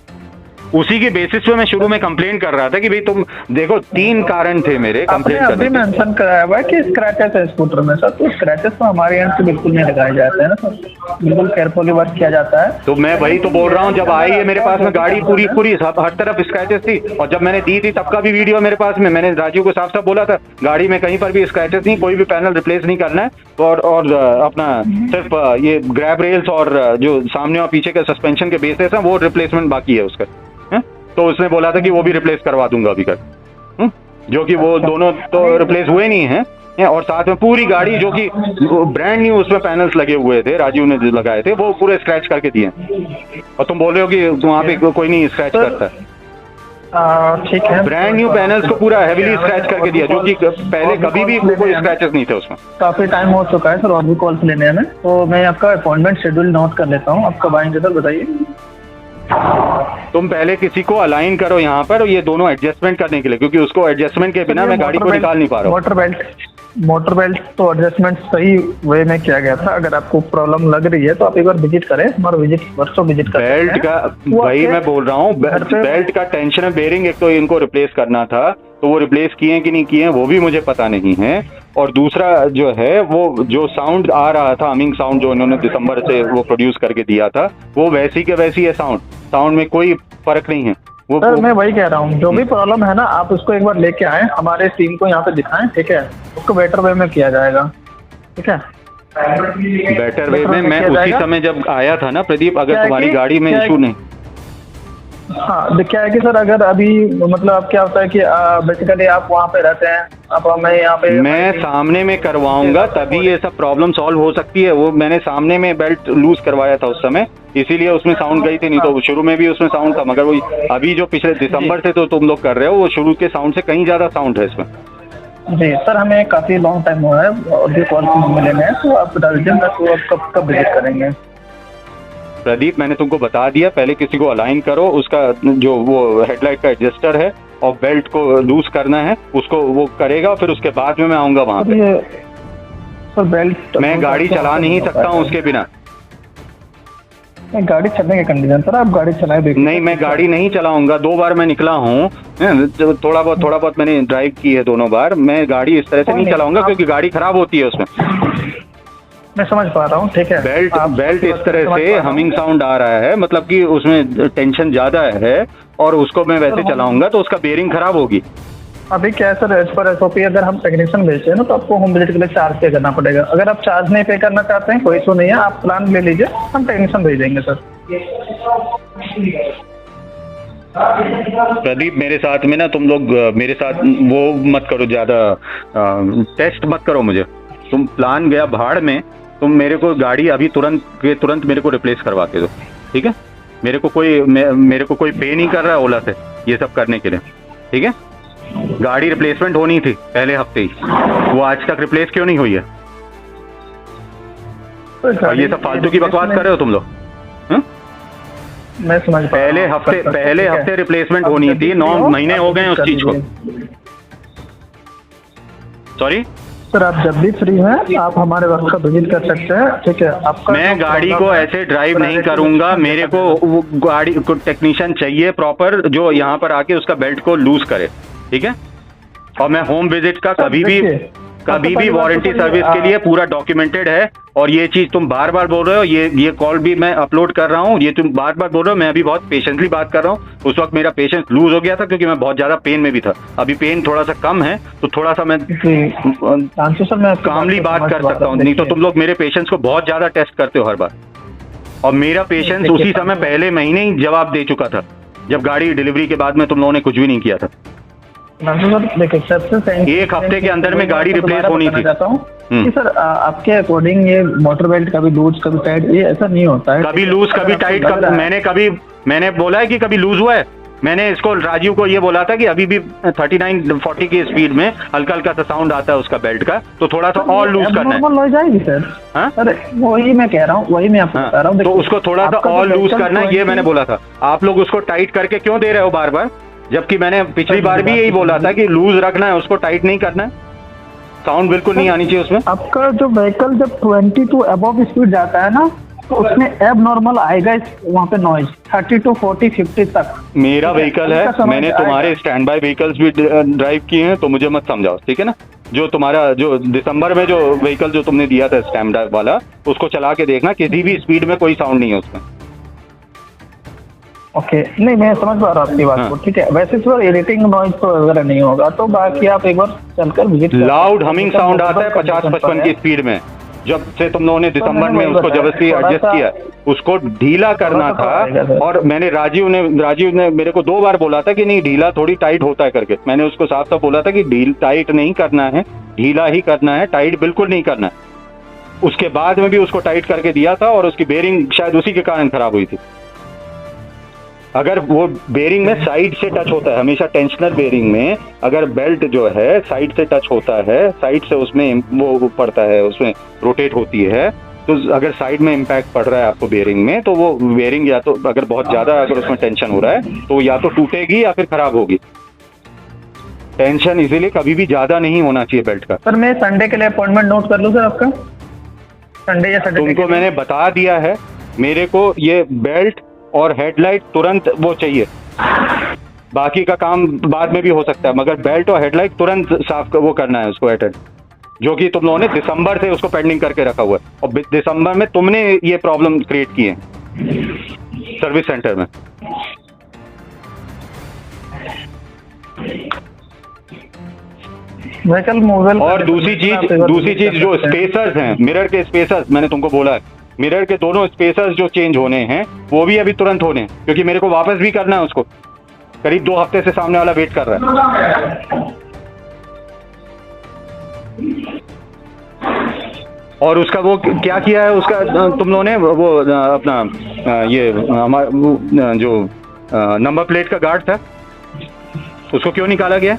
उसी के बेसिस पे मैं शुरू में कंप्लेन कर रहा था कि भाई तुम देखो 3 कारण थे मेरे कंप्लेन करने के। मेंशन कराया हुआ है कि स्क्रैचेस है स्कूटर में सर, तो स्क्रैचेस तो हमारे एंड से बिल्कुल नहीं लगाए जाते हैं ना सर, बिल्कुल केयरफुली वर्क किया जाता है। तो मैं वही तो बोल रहा हूँ, जब आई है मेरे पास में गाड़ी पूरी हर तरफ स्क्रैचेस थी, और जब मैंने दी थी तब का भी वीडियो मेरे पास में, मैंने राजीव को साफ साफ बोला था गाड़ी में कहीं पर भी स्क्रैचेस नहीं, कोई भी पैनल रिप्लेस नहीं करना है, और अपना सिर्फ ये ग्रैब रेल्स और जो सामने और पीछे के सस्पेंशन के बेसेस हैं वो रिप्लेसमेंट बाकी है उसका। तो उसने बोला था कि वो भी रिप्लेस करवा दूंगा अभी तक, जो कि वो दोनों तो रिप्लेस हुए नहीं हैं, और साथ में पूरी गाड़ी जो कि ब्रांड न्यू उसमें पैनल्स लगे हुए थे, राजीव ने जो लगाए थे वो पूरे स्क्रैच करके दिए, और तुम बोल रहे हो कि वहाँ पे कोई नहीं स्क्रैच करता है। ठीक है, ब्रांड न्यू पैनल्स को पूरा हेवीली स्क्रैच करके दिया, जो कि पहले कभी भी कोई स्क्रैचेस नहीं थे उसमें। काफी टाइम हो चुका है सर और भी कॉल्स लेने हैं, तो मैं आपका अपॉइंटमेंट शेड्यूल नोट कर लेता हूँ। आप कब आएंगे सर बताइए? तुम पहले किसी को अलाइन करो यहाँ पर, ये दोनों एडजस्टमेंट करने के लिए, क्योंकि उसको एडजस्टमेंट के बिना मैं गाड़ी को निकाल नहीं पा रहा हूँ। मोटर बेल्ट तो एडजस्टमेंट सही वे में किया गया था। अगर आपको प्रॉब्लम लग रही है तो आप एक बार विजिट करें, हमारा वर्षों विजिट कर बेल्ट का वही मैं बोल रहा हूँ, बेल्ट का टेंशन है। बेरिंग एक तो इनको रिप्लेस करना था, तो वो रिप्लेस किए कि नहीं किए वो भी मुझे पता नहीं है। और दूसरा जो है, वो जो साउंड आ रहा था, हमिंग साउंड जो इन्होंने दिसंबर से वो प्रोड्यूस करके दिया था, वो वैसी के वैसी है। साउंड में कोई फर्क नहीं है। सर मैं वही कह रहा हूँ, जो भी प्रॉब्लम है ना, आप उसको एक बार लेके आए, हमारे टीम को यहाँ पे दिखाएं, ठीक है? उसको बेटर वे में किया जाएगा, ठीक है? बेटर वे में मैं उसी समय जब आया था ना प्रदीप, अगर तुम्हारी गाड़ी में इशू नहीं। हाँ, क्या है कि सर अगर अभी मतलब अब क्या होता है कि बेसिकली आप वहाँ पे रहते हैं, आप हमें यहाँ पे मैं सामने में करवाऊंगा तभी ये सब प्रॉब्लम सॉल्व हो सकती है। वो मैंने सामने में बेल्ट लूज करवाया था उस समय, इसीलिए उसमें साउंड गई थी, नहीं तो शुरू में भी उसमें साउंड था। मगर वो अभी जो पिछले दिसंबर से तो तुम लोग कर रहे हो, वो शुरू के साउंड से कहीं ज्यादा साउंड है इसमें। जी सर, हमें काफी लॉन्ग टाइम हुआ है और भी कॉल मिले हैं, तो आप बता दीजिए तो आप कब विजिट करेंगे? प्रदीप मैंने तुमको बता दिया, पहले किसी को अलाइन करो, उसका जो वो हेडलाइट का एडजस्टर है और बेल्ट को लूज करना है, उसको वो करेगा, फिर उसके बाद में मैं आऊंगा वहां पे। सर बेल्ट मैं गाड़ी चला नहीं सकता हूँ उसके बिना। गाड़ी चलने के कंडीशन सर, आप गाड़ी चलाए देखिए। नहीं, मैं गाड़ी नहीं चलाऊंगा। 2 बार मैं निकला हूँ, थोड़ा बहुत मैंने ड्राइव की है दोनों बार। मैं गाड़ी इस तरह से नहीं चलाऊंगा क्योंकि गाड़ी खराब होती है उसमें। मैं समझ पा रहा हूँ, ठीक है? बेल्ट इस तरह से हमिंग साउंड आ रहा है, मतलब कि उसमें टेंशन ज्यादा है, और उसको मैं वैसे चलाऊंगा तो उसका बेरिंग खराब होगी। अभी क्या है सर, एज पर SOP अगर हम टेक्नीशियन भेजते हैं ना, तो आपको होम विजिट के लिए चार्ज पे करना पड़ेगा। अगर आप चार्ज नहीं पे करना चाहते हैं, कोई इशू नहीं है, आप प्लान ले लीजिए, हम टेक्नीशियन भेज देंगे सर। प्रदीप मेरे साथ में ना, तुम लोग मेरे साथ वो मत करो, ज्यादा टेस्ट मत करो मुझे। तुम प्लान गया भाड़ में, तुम मेरे को गाड़ी अभी तुरंत मेरे को रिप्लेस करवा के दो, ठीक है? मेरे को कोई पे नहीं कर रहा है ओला से ये सब करने के लिए, ठीक है? गाड़ी रिप्लेसमेंट होनी थी पहले हफ्ते ही, वो आज तक रिप्लेस क्यों नहीं हुई है? और ये सब फालतू की बकवास कर रहे हो तुम लोग। मैं समझ पहले हफ्ते रिप्लेसमेंट होनी थी। 9 महीने हो गए उस चीज को। सॉरी सर, आप जब भी फ्री हैं आप हमारे वर्क का विजिट कर सकते हैं, ठीक है? आपका मैं गाड़ी को ऐसे ड्राइव नहीं करूंगा। मेरे को वो गाड़ी को टेक्नीशियन चाहिए प्रॉपर, जो यहाँ पर आके उसका बेल्ट को लूज करे, ठीक है? और मैं होम विजिट का कभी भी वारंटी सर्विस के लिए पूरा डॉक्यूमेंटेड है। और ये चीज तुम बार बार बोल रहे हो, ये कॉल भी मैं अपलोड कर रहा हूँ, ये तुम बार बार बोल रहे हो। मैं अभी बहुत पेशेंटली बात कर रहा हूँ। उस वक्त मेरा पेशेंस लूज हो गया था क्योंकि मैं बहुत ज्यादा पेन में भी था। अभी पेन थोड़ा सा कम है, तो थोड़ा सा मैं कामली बात कर सकता हूँ। नहीं तो तुम लोग मेरे पेशेंस को बहुत ज्यादा टेस्ट करते हो हर बार। और मेरा पेशेंस उसी समय पहले महीने ही जवाब दे चुका था, जब गाड़ी डिलीवरी के बाद में तुम लोगों ने कुछ भी नहीं किया था। एक हफ्ते के अंदर में गाड़ी रिप्लेस होनी थी। सर आपके अकॉर्डिंग ये मोटर बेल्ट कभी लूज कभी टाइट, ये ऐसा नहीं होता है। कभी लूज कभी टाइट। मैंने बोला है कि कभी लूज हुआ है? मैंने इसको राजीव को ये बोला था कि अभी भी 39-40 की स्पीड में हल्का हल्का सा साउंड आता है उसका बेल्ट का, तो थोड़ा सा और लूज करना है। हो जाएगी सर। अरे वही मैं कह रहा हूँ, वही मैं आपको बता रहा हूँ। तो उसको थोड़ा सा और लूज करना है, ये मैंने बोला था। आप लोग उसको टाइट करके क्यों दे रहे हो बार बार, जबकि मैंने पिछली बार भी यही बोला था कि लूज रखना है, उसको टाइट नहीं करना है। साउंड बिल्कुल नहीं आनी चाहिए उसमें। आपका जो व्हीकल जब 22 अबव स्पीड जाता है ना, तो उसमें एब नॉर्मल आएगा वहाँ पे नॉइज 30 to 40 50 तक। मेरा व्हीकल है, मैंने तुम्हारे स्टैंड बाय व्हीकल्स भी ड्राइव किए हैं, तो मुझे मत समझाओ, ठीक है ना? जो तुम्हारा जो दिसंबर में जो व्हीकल जो तुमने दिया था स्टैंड बाय वाला, उसको चला के देखना, किसी भी स्पीड में कोई साउंड नहीं है उसमें। ओके नहीं, मैं समझ पा रहा हूँ आपकी बात को, ठीक है? वैसे तो इरिटेटिंग नॉइज तो वगैरह नहीं होगा, तो बाकी आप एक बार चलकर विजिट। लाउड हमिंग साउंड आता है 50-55 की स्पीड में। जब से तुम लोगों ने दिसंबर में उसको जबरदस्ती एडजस्ट किया, उसको ढीला करना था। और मैंने राजीव ने मेरे को 2 बार बोला था कि नहीं ढीला थोड़ी टाइट होता है करके। मैंने उसको साफ साफ बोला था कि टाइट नहीं करना है, ढीला ही करना है, टाइट बिल्कुल नहीं करना है। उसके बाद में भी उसको टाइट करके दिया था, और उसकी बेरिंग शायद उसी के कारण खराब हुई थी। अगर वो बेरिंग में साइड से टच होता है, हमेशा टेंशनर बेरिंग में अगर बेल्ट जो है साइड से टच होता है, साइड से उसमें वो पड़ता है, उसमें रोटेट होती है, तो अगर साइड में इम्पैक्ट पड़ रहा है आपको बेयरिंग में, तो वो बेयरिंग या तो अगर बहुत ज्यादा अगर उसमें टेंशन हो रहा है तो या तो टूटेगी या फिर खराब होगी। टेंशन इसीलिए कभी भी ज्यादा नहीं होना चाहिए बेल्ट का। सर मैं संडे के लिए अपॉइंटमेंट नोट कर लूँ सर आपका, संडे या सैटरडे? तुमको मैंने बता दिया है, मेरे को ये बेल्ट और हेडलाइट तुरंत वो चाहिए, बाकी का काम बाद में भी हो सकता है, मगर बेल्ट और हेडलाइट तुरंत साफ वो करना है उसको अटेंड, जो कि तुम लोगों ने दिसंबर से उसको पेंडिंग करके रखा हुआ है, और दिसंबर में तुमने ये प्रॉब्लम क्रिएट की है सर्विस सेंटर में। Vehicle mobile. और दूसरी चीज जो स्पेसर्स हैं, मिरर के स्पेसर्स, मैंने तुमको बोला है मिरर के दोनों स्पेसर्स जो चेंज होने हैं वो भी अभी तुरंत होने हैं, क्योंकि मेरे को वापस भी करना है उसको। करीब 2 हफ्ते से सामने वाला वेट कर रहा है। और उसका वो क्या किया है उसका तुम लोगों ने, वो अपना ये हमारा जो नंबर प्लेट का गार्ड था उसको क्यों निकाला गया?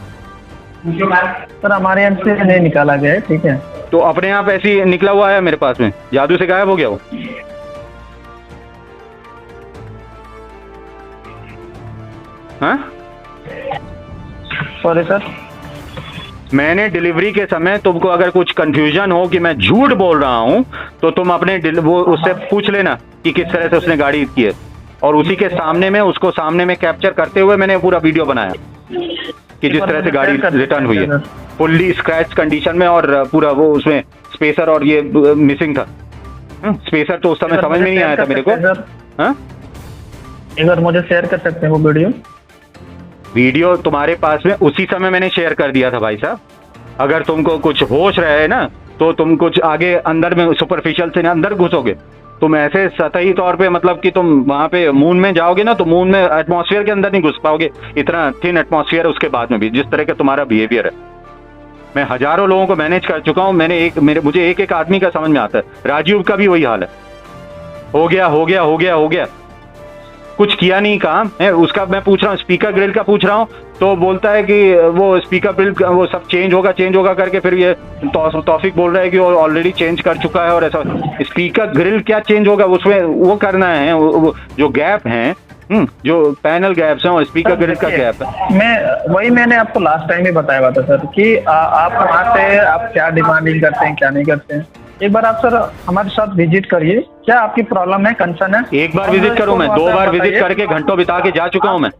सर हमारे यहाँ से नहीं निकाला गया है, ठीक है। तो अपने आप ऐसे ही निकला हुआ है मेरे पास में, जादू से गायब हो गया वो। हाँ सॉरी सर। मैंने डिलीवरी के समय तुमको अगर कुछ कंफ्यूजन हो कि मैं झूठ बोल रहा हूं तो तुम अपने वो उससे पूछ लेना कि किस तरह से उसने गाड़ी की है, और उसी के सामने में उसको सामने में कैप्चर करते हुए मैंने पूरा वीडियो बनाया कि जिस तरह से गाड़ी रिटर्न हुई है फुल्ली स्क्रैच कंडीशन में, और पूरा वो उसमें स्पेसर और ये मिसिंग था। स्पेसर तो उस समय समझ में नहीं आया था मेरे को। हाँ एक बार मुझे शेयर कर सकते हैं वो वीडियो तुम्हारे पास में उसी समय मैंने शेयर कर दिया था भाई साहब। अगर तुमको कुछ होश रहे ना तो तुम कुछ आगे अंदर में सुपरफिशियल से अंदर घुसोगे, तुम ऐसे सतही तौर पे मतलब कि तुम वहां पे मून में जाओगे ना तो मून में एटमॉस्फेयर के अंदर नहीं घुस पाओगे, इतना थिन एटमॉस्फेयर उसके बाद में भी, जिस तरह का तुम्हारा बिहेवियर है। मैं हजारों लोगों को मैनेज कर चुका हूं, मुझे एक एक आदमी का समझ में आता है। राजीव का भी वही हाल है, हो गया हो गया हो गया हो गया, कुछ किया नहीं काम है उसका। मैं पूछ रहा हूँ स्पीकर ग्रिल का पूछ रहा हूँ तो बोलता है कि वो स्पीकर ग्रिल वो सब चेंज होगा करके फिर ये तौफीक बोल रहा है कि वो ऑलरेडी चेंज कर चुका है। और ऐसा स्पीकर ग्रिल क्या चेंज होगा, उसमें वो करना है वो जो गैप है, जो पैनल गैप्स हैं और स्पीकर ग्रिल का गैप है। मैंने आपको लास्ट टाइम ही बताया हुआ था सर कि आप वहाँ से आप क्या डिमांडिंग करते हैं क्या नहीं करते हैं। एक बार आप सर हमारे साथ विजिट करिए, क्या आपकी प्रॉब्लम है, कंसर्न है? एक बार विजिट करूं मैं, 2 बार विजिट करके घंटों बिता के जा चुका हूं मैं।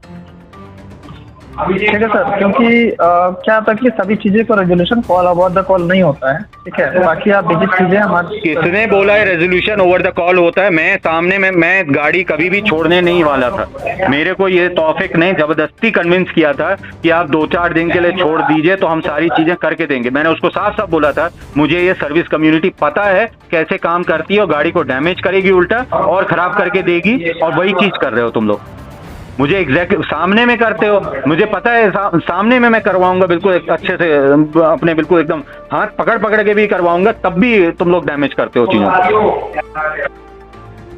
ठीक है सर, क्योंकि क्या होता है कि सभी चीजें को resolution call over the call नहीं होता है, ठीक है। बाकी आप विजिट कीजिए हमारे। किसने बोला है रेजोल्यूशन ओवर द कॉल होता है? मैं सामने में मैं गाड़ी कभी भी छोड़ने नहीं वाला था। मेरे को ये तौफीक ने जबरदस्ती कन्विंस किया था कि आप 2-4 दिन के लिए छोड़ दीजिए तो हम सारी चीजें करके देंगे। मैंने उसको साफ साफ बोला था मुझे ये सर्विस कम्युनिटी पता है कैसे काम करती है, और गाड़ी को डैमेज करेगी उल्टा और खराब करके देगी, और वही चीज कर रहे हो तुम लोग। मुझे एग्जैक्ट सामने में करते हो, मुझे पता है सामने में मैं करवाऊंगा बिल्कुल अच्छे से, अपने बिल्कुल एकदम हाथ पकड़ के भी करवाऊंगा, तब भी तुम लोग डैमेज करते हो चीजों को,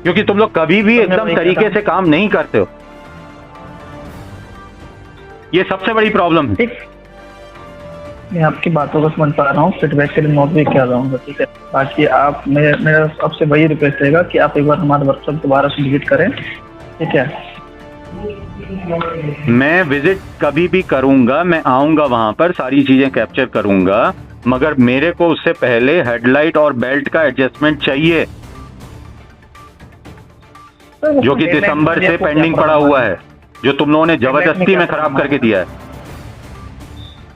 क्योंकि तुम लोग कभी भी एकदम तरीके से काम नहीं करते हो। ये सबसे बड़ी प्रॉब्लम है। मैं आपकी बातों को समझ पा रहा हूँ, फीडबैक के लिए नोट भी कर रहा हूँ, ठीक है। बाकी आप मेरा आपसे वही रिक्वेस्ट रहेगा कि आप एक बार हमारे वर्कशॉप दोबारा से विजिट करें, ठीक है। मैं विजिट कभी भी करूंगा, मैं आऊंगा वहां पर, सारी चीजें कैप्चर करूंगा, मगर मेरे को उससे पहले हेडलाइट और बेल्ट का एडजस्टमेंट चाहिए, जो कि दिसंबर से पेंडिंग पड़ा हुआ है, जो तुम लोगों ने जबरदस्ती में खराब करके दिया है।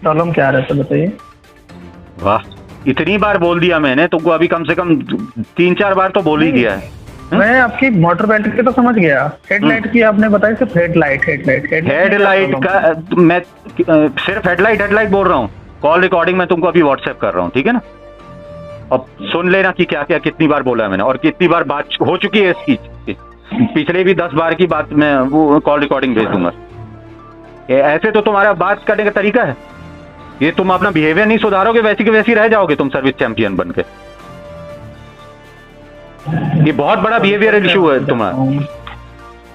प्रॉब्लम क्या है सर बताइए। वाह, इतनी बार बोल दिया मैंने तुमको, अभी कम से कम 3-4 बार तो बोल ही दिया है। मैं आपकी मोटर बेल्ट की तो समझ गया, हेडलाइट की आपने बताई सिर्फ हेडलाइट का मैं सिर्फ हेडलाइट बोल रहा हूँ। कॉल रिकॉर्डिंग मैं तुमको अभी व्हाट्सएप कर रहा हूँ, ठीक है ना। अब सुन लेना कि क्या क्या कितनी बार बोला है मैंने, और कितनी बार बात हो चुकी है इसकी। पिछले भी 10 बार की बात मैं वो कॉल रिकॉर्डिंग भेज दूंगा। ऐसे तो तुम्हारा बात करने का तरीका है, ये तुम अपना बिहेवियर नहीं सुधारोगे, वैसी की वैसी रह जाओगे तुम सर्विस चैंपियन बनके। ये बहुत बड़ा बिहेवियरल इशू है तुम्हारा,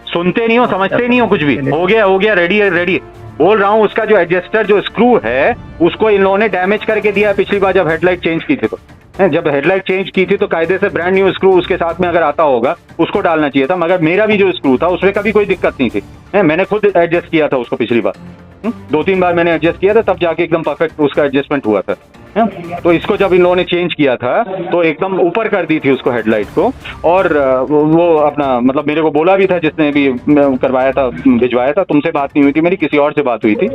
सुनते नहीं हो, समझते नहीं हो कुछ भी। हो गया रेडी बोल रहा हूँ। उसका जो एडजस्टर जो स्क्रू है उसको इन लोगों ने डैमेज करके दिया पिछली बार जब हेडलाइट चेंज की थी तो। जब हेडलाइट चेंज की थी तो कायदे से ब्रांड न्यू स्क्रू उसके साथ में अगर आता होगा उसको डालना चाहिए था, मगर मेरा भी जो स्क्रू था उसमें कभी कोई दिक्कत नहीं थी। मैंने खुद एडजस्ट किया था उसको पिछली बार, 2-3 बार मैंने एडजस्ट किया था, तब जाके एकदम परफेक्ट उसका एडजस्टमेंट हुआ था। तो इसको जब इन लोगों ने चेंज किया था तो एकदम ऊपर कर दी थी उसको हेडलाइट को, और वो अपना मतलब मेरे को बोला भी था जिसने भी करवाया था भिजवाया था, तुमसे बात नहीं हुई थी मेरी, किसी और से बात हुई थी।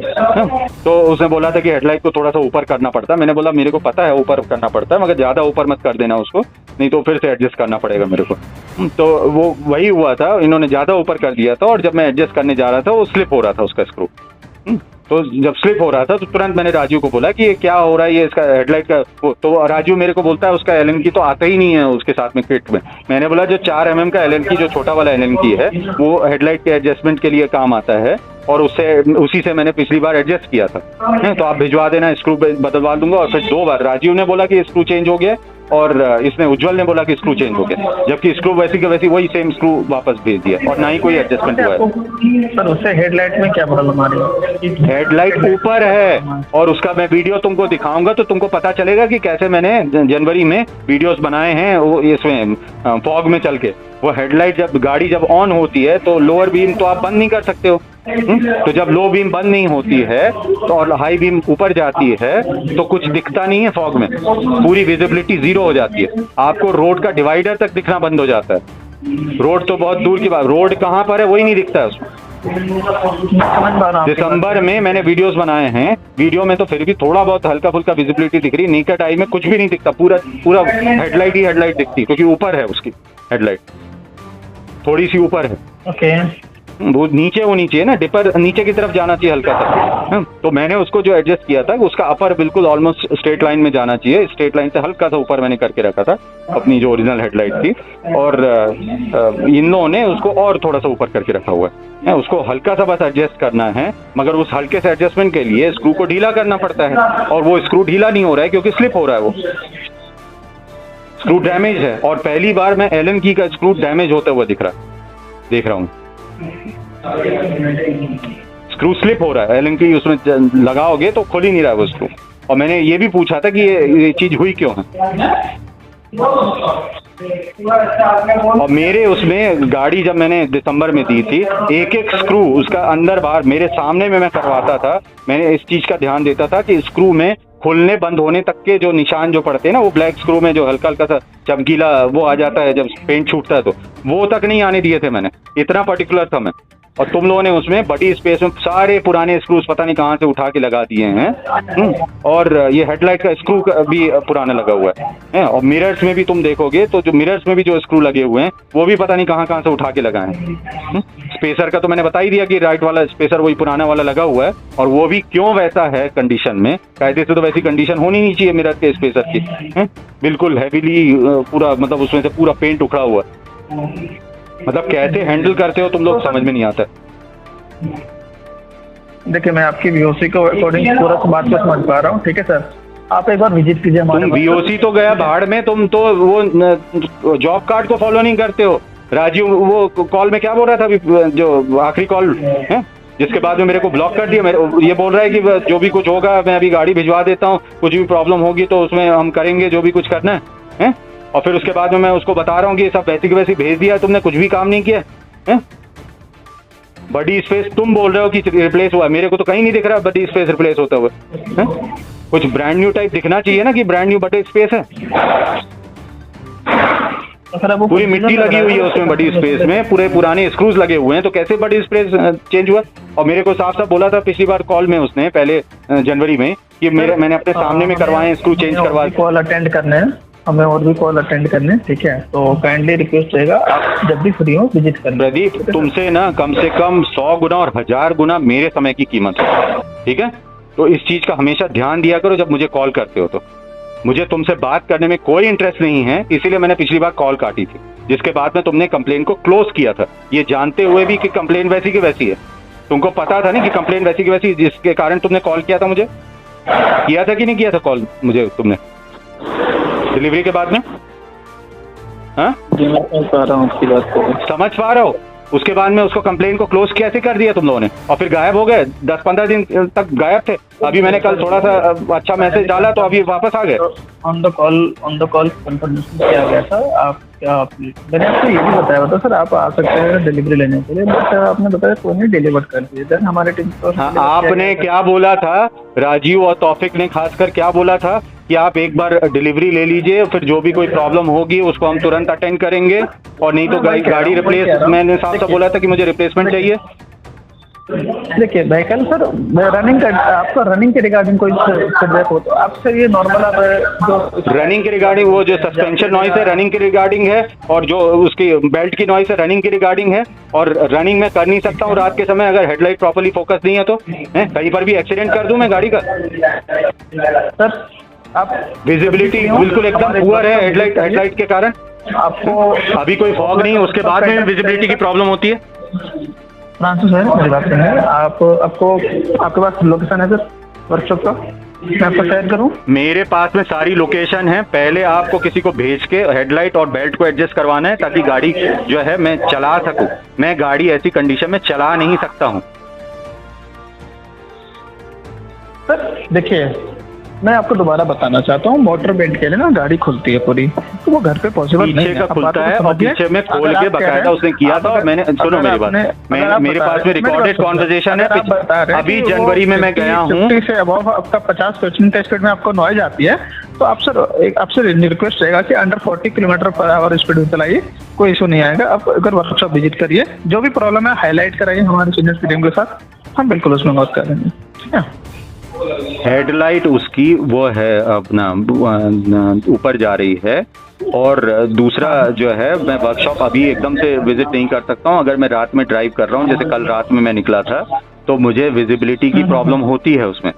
तो उसने बोला था कि हेडलाइट को थोड़ा सा ऊपर करना पड़ता है। मैंने बोला मेरे को पता है ऊपर करना पड़ता है, मगर ज्यादा ऊपर मत कर देना उसको, नहीं तो फिर से एडजस्ट करना पड़ेगा मेरे को। तो वो वही हुआ था, इन्होंने ज्यादा ऊपर कर दिया था, और जब मैं एडजस्ट करने जा रहा था वो स्लिप हो रहा था उसका स्क्रू। तो जब स्लिप हो रहा था तो तुरंत मैंने राजू को बोला कि ये क्या हो रहा है, ये इसका हेडलाइट का। तो राजू मेरे को बोलता है उसका एलन की तो आता ही नहीं है उसके साथ में किट में। मैंने बोला जो 4 mm का एलन की, जो छोटा वाला एलन की है, वो हेडलाइट के एडजस्टमेंट के लिए काम आता है, और उसी से मैंने पिछली बार एडजस्ट किया था। तो आप भिजवा देना, स्क्रू बदलवा दूंगा। और फिर 2 बार राजीव ने बोला कि स्क्रू चेंज हो गया, और इसने उज्जवल ने बोला कि स्क्रू चेंज हो गया, जबकि स्क्रू वैसी का वैसी वही सेम स्क्रू वापस भेज दिया, और ना ही कोई एडजस्टमेंट हुआ है। सर उससे हेडलाइट में क्या प्रॉब्लम आ रही है? हेडलाइट ऊपर है, और उसका मैं वीडियो तुमको दिखाऊंगा तो तुमको पता चलेगा कि कैसे मैंने जनवरी में वीडियोस बनाए हैं वो इसमें फॉग में चल के। वो हेडलाइट जब गाड़ी जब ऑन होती है तो लोअर बीम तो आप बंद नहीं कर सकते हो, तो जब लो बीम बंद नहीं होती है तो और हाई बीम ऊपर जाती है तो कुछ दिखता नहीं है फॉग में, पूरी विजिबिलिटी 0 हो जाती है। आपको रोड का डिवाइडर तक दिखना बंद हो जाता है। रोड तो बहुत दूर की बात, रोड कहाँ पर है वही नहीं दिखता है उसमें। दिसंबर में मैंने वीडियोस बनाए हैं, वीडियो में तो फिर भी थोड़ा बहुत हल्का फुल्का विजिबिलिटी दिख रही, नेकेड आई में कुछ भी नहीं दिखता, पूरा हेडलाइट ही हेडलाइट दिखती, क्योंकि ऊपर है उसकी हेडलाइट, थोड़ी सी ऊपर है। ओके, वो नीचे है ना, डिपर नीचे की तरफ जाना चाहिए हल्का सा। तो मैंने उसको जो एडजस्ट किया था उसका अपर बिल्कुल ऑलमोस्ट स्ट्रेट लाइन में जाना चाहिए, स्ट्रेट लाइन से हल्का सा ऊपर मैंने करके रखा था अपनी जो ओरिजिनल हेडलाइट थी, और इन लोगों ने उसको और थोड़ा सा ऊपर करके रखा हुआ है। उसको हल्का सा बस एडजस्ट करना है, मगर उस हल्के से एडजस्टमेंट के लिए स्क्रू को ढीला करना पड़ता है, और वो स्क्रू ढीला नहीं हो रहा है क्योंकि स्लिप हो रहा है, वो स्क्रू डैमेज है। और पहली बार मैं एलन की का स्क्रू डैमेज होता हुआ देख रहा हूँ। स्क्रू स्लिप हो रहा है, एलन की उसमें लगाओगे तो खुल ही नहीं रहा है वो स्क्रू। और मैंने ये भी पूछा था कि ये चीज हुई क्यों है। और मेरे उसमें गाड़ी जब मैंने दिसंबर में दी थी, एक स्क्रू उसका अंदर बाहर मेरे सामने में मैं करवाता था। मैंने इस चीज का ध्यान देता था कि स्क्रू में खुलने बंद होने तक के जो निशान जो पड़ते हैं ना, वो ब्लैक स्क्रू में जो हल्का हल्का सा चमकीला वो आ जाता है जब पेंट छूटता है, तो वो तक नहीं आने दिए थे मैंने, इतना पर्टिकुलर था मैं। और तुम लोगों ने उसमें बड़ी स्पेस में सारे पुराने स्क्रूज पता नहीं कहाँ से उठा के लगा दिए हैं। और ये हेडलाइट का स्क्रू भी पुराना लगा हुआ है। और मिरर्स में भी तुम देखोगे तो जो मिरर्स में भी जो स्क्रू लगे हुए हैं वो भी पता नहीं कहाँ कहाँ से उठा के लगाए हैं। स्पेसर का तो मैंने बता ही दिया कि राइट वाला स्पेसर वही पुराना वाला लगा हुआ है, और वो भी क्यों वैसा है कंडीशन में, कायदे से तो वैसी कंडीशन होनी नहीं चाहिए मिरर के स्पेसर की। बिल्कुल हैवीली पूरा, मतलब उसमें से पूरा पेंट उखड़ा हुआ है। मतलब कैसे हैंडल करते हो तुम लोग समझ में नहीं आता। देखिए मैं आपकी वीओसी को अकॉर्डिंग पूरा बात को समझ पा रहा हूँ, ठीक है सर। आप एक बार विजिट कीजिए हमारे। तुम वीओसी तो गया भाड़ में, तुम तो वो जॉब कार्ड को फॉलो नहीं करते हो। राजीव वो कॉल में क्या बोल रहा था अभी, जो आखिरी कॉल है जिसके बाद में मेरे को ब्लॉक कर दिया, ये बोल रहा है कि जो भी कुछ होगा मैं अभी गाड़ी भिजवा देता हूँ, कुछ भी प्रॉब्लम होगी तो उसमें हम करेंगे जो भी कुछ करना है। और फिर उसके बाद में मैं उसको बता रहा हूँ कि ये सब वैसी की वैसी भेज दिया, तुमने कुछ भी काम नहीं किया है। बडी स्पेस तुम बोल रहे हो कि रिप्लेस हुआ, मेरे को तो कहीं नहीं दिख रहा बडी स्पेस रिप्लेस होता हुआ। कुछ ब्रांड न्यू टाइप दिखना चाहिए ना कि ब्रांड न्यू बडी स्पेस है। पूरी मिट्टी लगी हुई है उसमें बडी स्पेस में, पूरे पुराने स्क्रूज लगे हुए हैं, तो कैसे बडी स्पेस चेंज हुआ। और मेरे को साफ साफ बोला था पिछली बार कॉल में उसने, पहले जनवरी में, कि मैंने अपने सामने में करवाए स्क्रू चेंज करवा। कॉल अटेंड करने हैं हमें, और भी कॉल अटेंड करने, ठीक है। तो काइंडली रिक्वेस्ट रहेगा आप जब भी फ्री हो विजिट करें। प्रदीप तुमसे ना कम से कम 100 गुना और 1000 गुना मेरे समय की कीमत है, ठीक है। तो इस चीज का हमेशा ध्यान दिया करो जब मुझे कॉल करते हो। तो मुझे तुमसे बात करने में कोई इंटरेस्ट नहीं है, इसीलिए मैंने पिछली बार कॉल काटी थी, जिसके बाद में तुमने कंप्लेन को क्लोज किया था, ये जानते हुए भी कि कंप्लेन वैसी की वैसी है। तुमको पता था ना कि कंप्लेन वैसी की वैसी, जिसके कारण तुमने कॉल किया था मुझे। किया था कि नहीं किया था कॉल मुझे तुमने डिलीवरी के बाद में? हाँ जी मैं समझ पा रहा हूँ आपकी बात को। समझ पा रहे हो? उसके बाद में उसको कंप्लेन को क्लोज कैसे कर दिया तुम लोगों ने, और फिर गायब हो गए, 10-15 दिन तक गायब थे। अभी मैंने कल थोड़ा सा अच्छा मैसेज डाला तो अभी वापस आ गए। ऑन द कॉल कंफर्मेशन किया गया था। आप क्या मैंने आपको ये भी बताया था सर, आप आ सकते हैं डिलीवरी लेने के लिए, बट आपने बताया कोई नहीं डिलीवर कर दिए। देन हमारे टीम को हाँ, आपने क्या बोला था, राजीव और तौफिक ने खासकर क्या बोला था कि आप एक बार डिलीवरी ले लीजिए, फिर जो भी कोई प्रॉब्लम होगी उसको हम तुरंत अटेंड करेंगे, और नहीं तो गाड़ी रिप्लेस, मैंने साफ साफ बोला था कि मुझे रिप्लेसमेंट चाहिए। देखिए व्हीकल सर रनिंग का, आपको रनिंग के रिगार्डिंग कोई फीडबैक हो तो आप सर ये नॉर्मल आप जो रनिंग के रिगार्डिंग, वो जो सस्पेंशन नॉइस है रनिंग के रिगार्डिंग है, और जो उसकी बेल्ट की नॉइस है रनिंग के रिगार्डिंग है, और रनिंग में कर नहीं सकता हूँ रात के समय अगर हेडलाइट प्रॉपर्ली फोकस नहीं है तो कहीं पर भी एक्सीडेंट कर दूं मैं गाड़ी का। सर आप विजिबिलिटी बिल्कुल एकदम पुअर है हेडलाइट के कारण। आपको अभी कोई फॉग नहीं है, उसके बाद में विजिबिलिटी की प्रॉब्लम होती है। फ्रांसिस सर मेरी बात सुनिए, आपको आपके पास लोकेशन है सर वर्कशॉप का, मैं आपको शेयर करूं? मेरे पास में सारी लोकेशन है। पहले आपको किसी को भेज के हेडलाइट और बेल्ट को एडजस्ट करवाना है ताकि गाड़ी जो है मैं चला सकूं। मैं गाड़ी ऐसी कंडीशन में चला नहीं सकता हूं। सर देखिए मैं आपको दोबारा बताना चाहता हूँ, मोटर बेल्ट के लिए ना गाड़ी खुलती है पूरी, तो वो घर पे पॉसिबल नहीं पीछे है। का खुलता है और पीछे में खोल के बकायदा उसने किया था, और मैंने सुनो मेरी बात, मेरे पास में रिकॉर्डेड कॉन्वर्सेशन है। अभी जनवरी में मैं गया हूँ, से अबव आपका 50% स्पीड में आपको नॉइज आती है, तो आपसे रिक्वेस्ट रहेगा कि अंडर 40 km/h स्पीड में चलाइए, कोई इशू नहीं आएगा। आप अगर वर्कशॉप विजिट करिए, जो भी प्रॉब्लम है हाईलाइट कराइए हमारे सीनियर टीम के साथ, हम बिल्कुल उसमें मदद करेंगे, ठीक है। हेडलाइट उसकी वो है अपना ऊपर जा रही है, और दूसरा जो है मैं वर्कशॉप अभी एकदम से विजिट नहीं कर सकता हूँ। अगर मैं रात में ड्राइव कर रहा हूँ, जैसे कल रात में मैं निकला था, तो मुझे विजिबिलिटी की प्रॉब्लम होती है उसमें,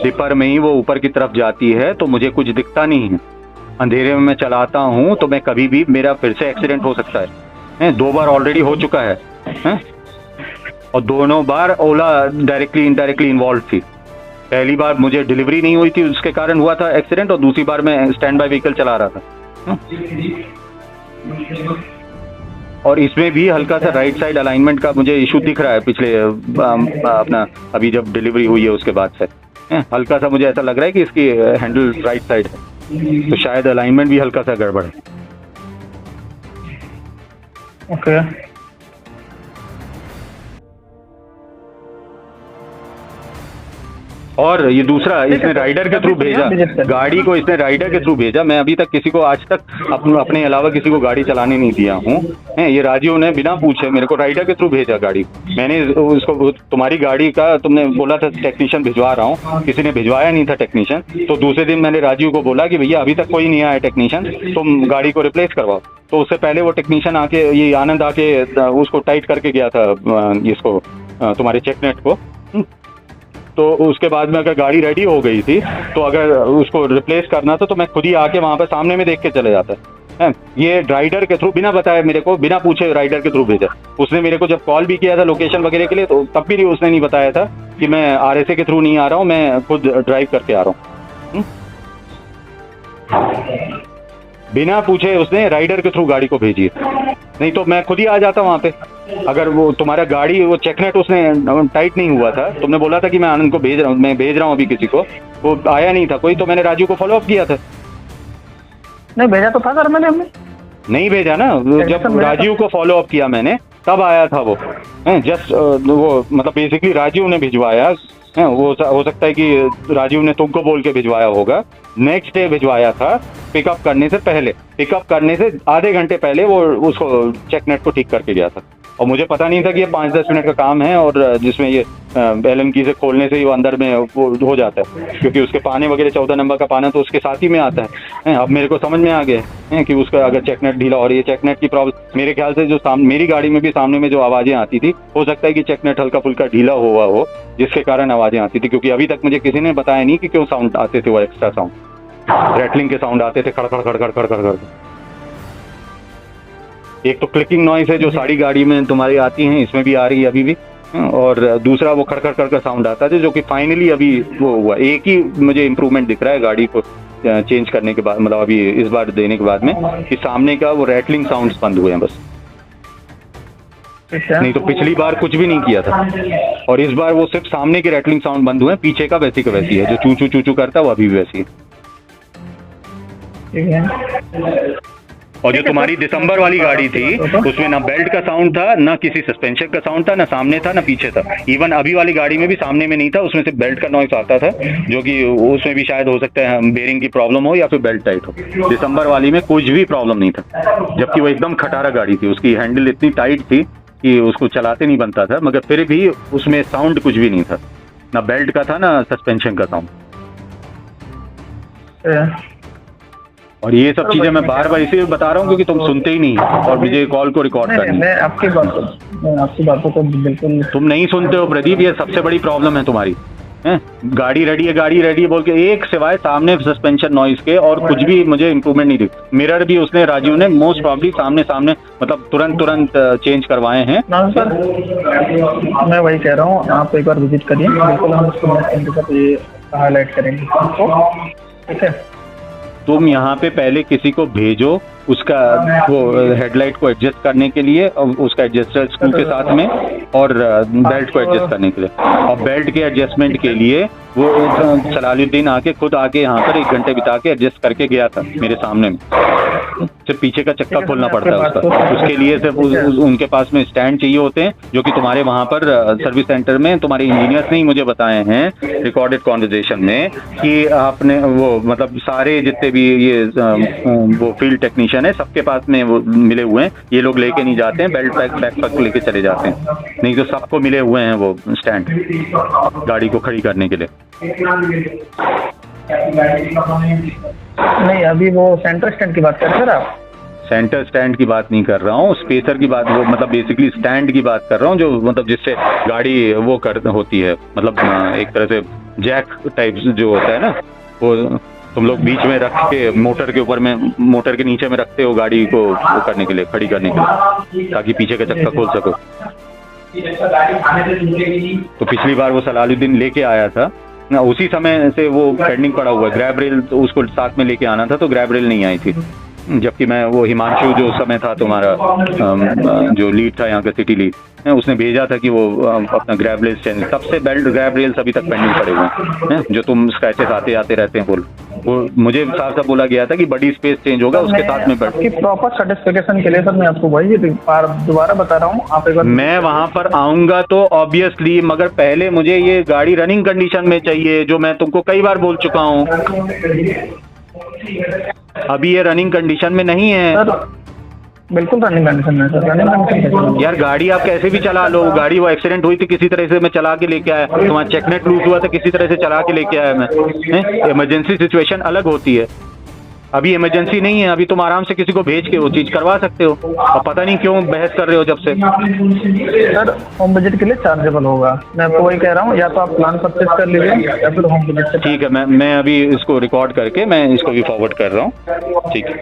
डिपर में ही वो ऊपर की तरफ जाती है तो मुझे कुछ दिखता नहीं है। अंधेरे में मैं चलाता हूँ तो मैं कभी भी मेरा फिर से एक्सीडेंट हो सकता है। 2 बार ऑलरेडी हो चुका है, और दोनों बार ओला डायरेक्टली इनडायरेक्टली इन्वॉल्व थी। पहली बार मुझे डिलीवरी नहीं हुई थी, उसके कारण हुआ था एक्सीडेंट, और दूसरी बार मैं स्टैंड बाय व्हीकल चला रहा था। और इसमें भी हल्का सा राइट साइड अलाइनमेंट का मुझे इशू दिख रहा है पिछले अपना अभी जब डिलीवरी हुई है उसके बाद से हल्का सा मुझे ऐसा लग रहा है कि इसकी हैंडल राइट साइड है, तो शायद अलाइनमेंट भी हल्का सा गड़बड़ है। ओके और ये दूसरा इसने राइडर के थ्रू भेजा, गाड़ी को इसने राइडर के थ्रू भेजा। मैं अभी तक किसी को आज तक अपने अलावा किसी को गाड़ी चलाने नहीं दिया हूँ। ये राजीव ने बिना पूछे मेरे को राइडर के थ्रू भेजा गाड़ी। मैंने उसको तुम्हारी गाड़ी का तुमने बोला था टेक्नीशियन भिजवा रहा हूँ, किसी ने भिजवाया नहीं था टेक्नीशियन। तो दूसरे दिन मैंने राजीव को बोला कि भैया अभी तक कोई नहीं आया टेक्नीशियन, तुम गाड़ी को रिप्लेस करवाओ। तो उससे पहले वो टेक्नीशियन आके, ये आनंद आके उसको टाइट करके गया था इसको, तुम्हारे चेकनेट को। तो उसके बाद में अगर गाड़ी रेडी हो गई थी तो अगर उसको रिप्लेस करना था तो मैं खुद ही आके वहां पर सामने में देख के चले जाता है। ये राइडर के थ्रू बिना बताए मेरे को, बिना पूछे राइडर के थ्रू भेजा। उसने मेरे को जब कॉल भी किया था लोकेशन वगैरह के लिए, तो तब भी उसने नहीं बताया था कि मैं RSA के थ्रू नहीं आ रहा हूँ, मैं खुद ड्राइव करके आ रहा हूँ। बिना पूछे उसने राइडर के थ्रू गाड़ी को भेजी है, नहीं तो मैं खुद ही आ जाता वहां पे। अगर वो तुम्हारा गाड़ी वो चेकनेट उसने टाइट नहीं हुआ था, तुमने बोला था कि मैं आनंद को भेज रहा हूँ, मैं भेज रहा हूँ अभी किसी को, वो आया नहीं था कोई, तो मैंने राजू को फॉलो अप किया था। नहीं भेजा तो था सर मैंने, हमने नहीं भेजा ना, जब राजीव को फॉलो अप किया मैंने तब आया था वो। जस्ट वो मतलब बेसिकली राजीव ने भिजवाया, वो हो सकता है कि राजीव ने तुमको बोल के भिजवाया होगा। नेक्स्ट डे भिजवाया था, पिकअप करने से पहले, पिकअप करने से आधे घंटे पहले वो उसको चेकनेट को ठीक करके गया था। और मुझे पता नहीं था कि ये 5-10 मिनट का काम है, और जिसमें ये एलन की से खोलने से ही वो अंदर में वो हो जाता है, क्योंकि उसके पाने वगैरह 14 नंबर का पाना तो उसके साथ ही में आता है। अब मेरे को समझ में आ गया है कि उसका अगर चेकनेट ढीला, और ये चेकनेट की प्रॉब्लम मेरे ख्याल से जो मेरी गाड़ी में भी सामने में जो आवाज़ें आती थी, हो सकता है कि चेकनेट हल्का फुल्का ढीला हुआ हो, जिसके कारण आवाज़ें आती थी। क्योंकि अभी तक मुझे किसी ने बताया नहीं कि क्यों साउंड आते थे, वो एक्स्ट्रा साउंड, रैटलिंग के साउंड आते थे, खड़खड़ खड़खड़ खड़खड़ खड़खड़। एक तो क्लिकिंग नॉइस है जो सारी गाड़ी में तुम्हारी आती हैं, इसमें भी आ रही है अभी भी, और दूसरा वो खड़खड़ खड़खड़ साउंड आता है, जो कि फाइनली अभी वो हुआ। एक ही मुझे इम्प्रूवमेंट दिख रहा है गाड़ी को चेंज करने के बाद, मतलब अभी इस बार देने के बाद में, कि सामने का वो रैटलिंग साउंड्स बंद हुए हैं बस। ठीक है। नहीं तो पिछली बार कुछ भी नहीं किया था, और इस बार वो सिर्फ सामने के रैटलिंग साउंड बंद हुए, पीछे का वैसी का वैसी है, जो चू चू चू चू करता है वो अभी भी वैसी है। ठीक है। और जो तुम्हारी दिसंबर वाली गाड़ी थी उसमें ना बेल्ट का साउंड था, ना किसी सस्पेंशन का साउंड था, ना सामने था ना पीछे था। इवन अभी वाली गाड़ी में भी सामने में नहीं था, उसमें से बेल्ट का नॉइस आता था, जो कि उसमें भी शायद हो सकता है बेरिंग की प्रॉब्लम हो या फिर बेल्ट टाइट हो। दिसंबर वाली में कुछ भी प्रॉब्लम नहीं था, जबकि वो एकदम खटारा गाड़ी थी, उसकी हैंडल इतनी टाइट थी कि उसको चलाते नहीं बनता था, मगर फिर भी उसमें साउंड कुछ भी नहीं था, ना बेल्ट का था ना सस्पेंशन का साउंड। और ये सब चीजें मैं बार बार इसलिए बता रहा हूँ क्योंकि तुम सुनते ही नहीं और मुझे कॉल को रिकॉर्ड करनी। मैं आपकी बातों को बिल्कुल, तुम नहीं सुनते हो प्रदीप, ये सबसे बड़ी प्रॉब्लम है तुम्हारी। हैं? गाड़ी रेडी है बोल के एक सिवाय सामने सस्पेंशन नॉइस के और कुछ भी मुझे इंप्रूवमेंट नहीं दिखी। मिरर भी उसने राजीव ने मोस्ट प्रॉब्ली सामने मतलब तुरंत चेंज करवाए हैं। ना सर, मैं वही कह रहा हूँ, आप एक बार विजिट करिए, बिल्कुल हम उसको हाईलाइट करेंगे, ठीक है। तुम यहाँ पे पहले किसी को भेजो उसका वो हेडलाइट को एडजस्ट करने के लिए, उसका एडजस्टर स्क्रू के साथ में, और बेल्ट को एडजस्ट करने के लिए। और बेल्ट के एडजस्टमेंट के लिए वो सलालुद्दीन आके खुद आके यहाँ पर 1 घंटे बिता के एडजस्ट करके गया था मेरे सामने में। सिर्फ पीछे का चक्का खोलना पड़ता है उसका, उसके लिए सिर्फ उनके पास में स्टैंड चाहिए होते हैं, जो कि तुम्हारे वहाँ पर सर्विस सेंटर में तुम्हारे इंजीनियर्स ने ही मुझे बताए हैं रिकॉर्डेड कॉन्वर्जेशन में कि आपने वो मतलब सारे जितने भी ये वो फील्ड टेक्नीशियन है सबके पास में वो मिले हुए हैं। ये लोग लेके नहीं जाते हैं, बेल्ट बैकपैक लेके चले जाते हैं, नहीं तो सबको मिले हुए हैं वो स्टैंड गाड़ी को खड़ी करने के लिए। नहीं, अभी वो सेंटर स्टैंड की बात कर रहे हैं आप? सेंटर स्टैंड की बात नहीं कर रहा हूँ, स्पेसर की बात, वो मतलब बेसिकली स्टैंड की बात कर रहा हूँ, जो मतलब जिससे गाड़ी वो कर होती है, मतलब एक तरह से जैक टाइप जो होता है ना, वो तुम लोग बीच में रख के मोटर के ऊपर में, मोटर के नीचे में रखते हो गाड़ी को वो करने के लिए, खड़ी करने के लिए, ताकि पीछे का चक्का खोल सको। तो पिछली बार वो सलालुद्दीन लेके आया था ना, उसी समय से वो पेंडिंग पड़ा हुआ है। ग्रैब रेल तो उसको साथ में लेके आना था, तो ग्रैब रेल नहीं आई थी, जबकि मैं वो हिमांशु जो समय था तुम्हारा जो लीड था यहाँ का सिटी लीड, उसने भेजा था कि वो अपना ग्रैब रेल चेंज, तब से बेल्ट ग्रैब रेल अभी तक पेंडिंग पड़े हुए हैं, जो तुम स्क्रैचेस आते रहते हैं। बोल वो मुझे साफ बोला गया था कि बड़ी स्पेस चेंज होगा उसके साथ में बेल्ट की प्रॉपर सर्टिफिकेशन के लिए सर मैं आपको वही दोबारा बता रहा हूँ, आप एक बार मैं वहां पर आऊंगा तो ऑब्वियसली, मगर पहले मुझे ये गाड़ी रनिंग कंडीशन में चाहिए, जो मैं तुमको कई बार बोल चुका हूँ। अभी ये रनिंग कंडीशन में नहीं है सर, बिल्कुल रनिंग कंडीशन में सर, रनिंग कंडीशन। यार गाड़ी आप कैसे भी चला लो, गाड़ी वो एक्सीडेंट हुई थी किसी तरह से मैं चला के लेके आया, तुम्हारा चेकनेट लूज हुआ था किसी तरह से चला के लेके आया मैं। इमरजेंसी सिचुएशन अलग होती है, अभी इमरजेंसी नहीं है, अभी तुम आराम से किसी को भेज के वो चीज करवा सकते हो, और पता नहीं क्यों बहस कर रहे हो जब से। सर होम विजिट के लिए चार्जेबल होगा, मैं आपको वही कह रहा हूँ, या तो आप प्लान परचेज कर लीजिए या फिर होम विजिट से। ठीक है, मैं अभी इसको रिकॉर्ड करके मैं इसको भी फॉरवर्ड कर रहा हूँ, ठीक है।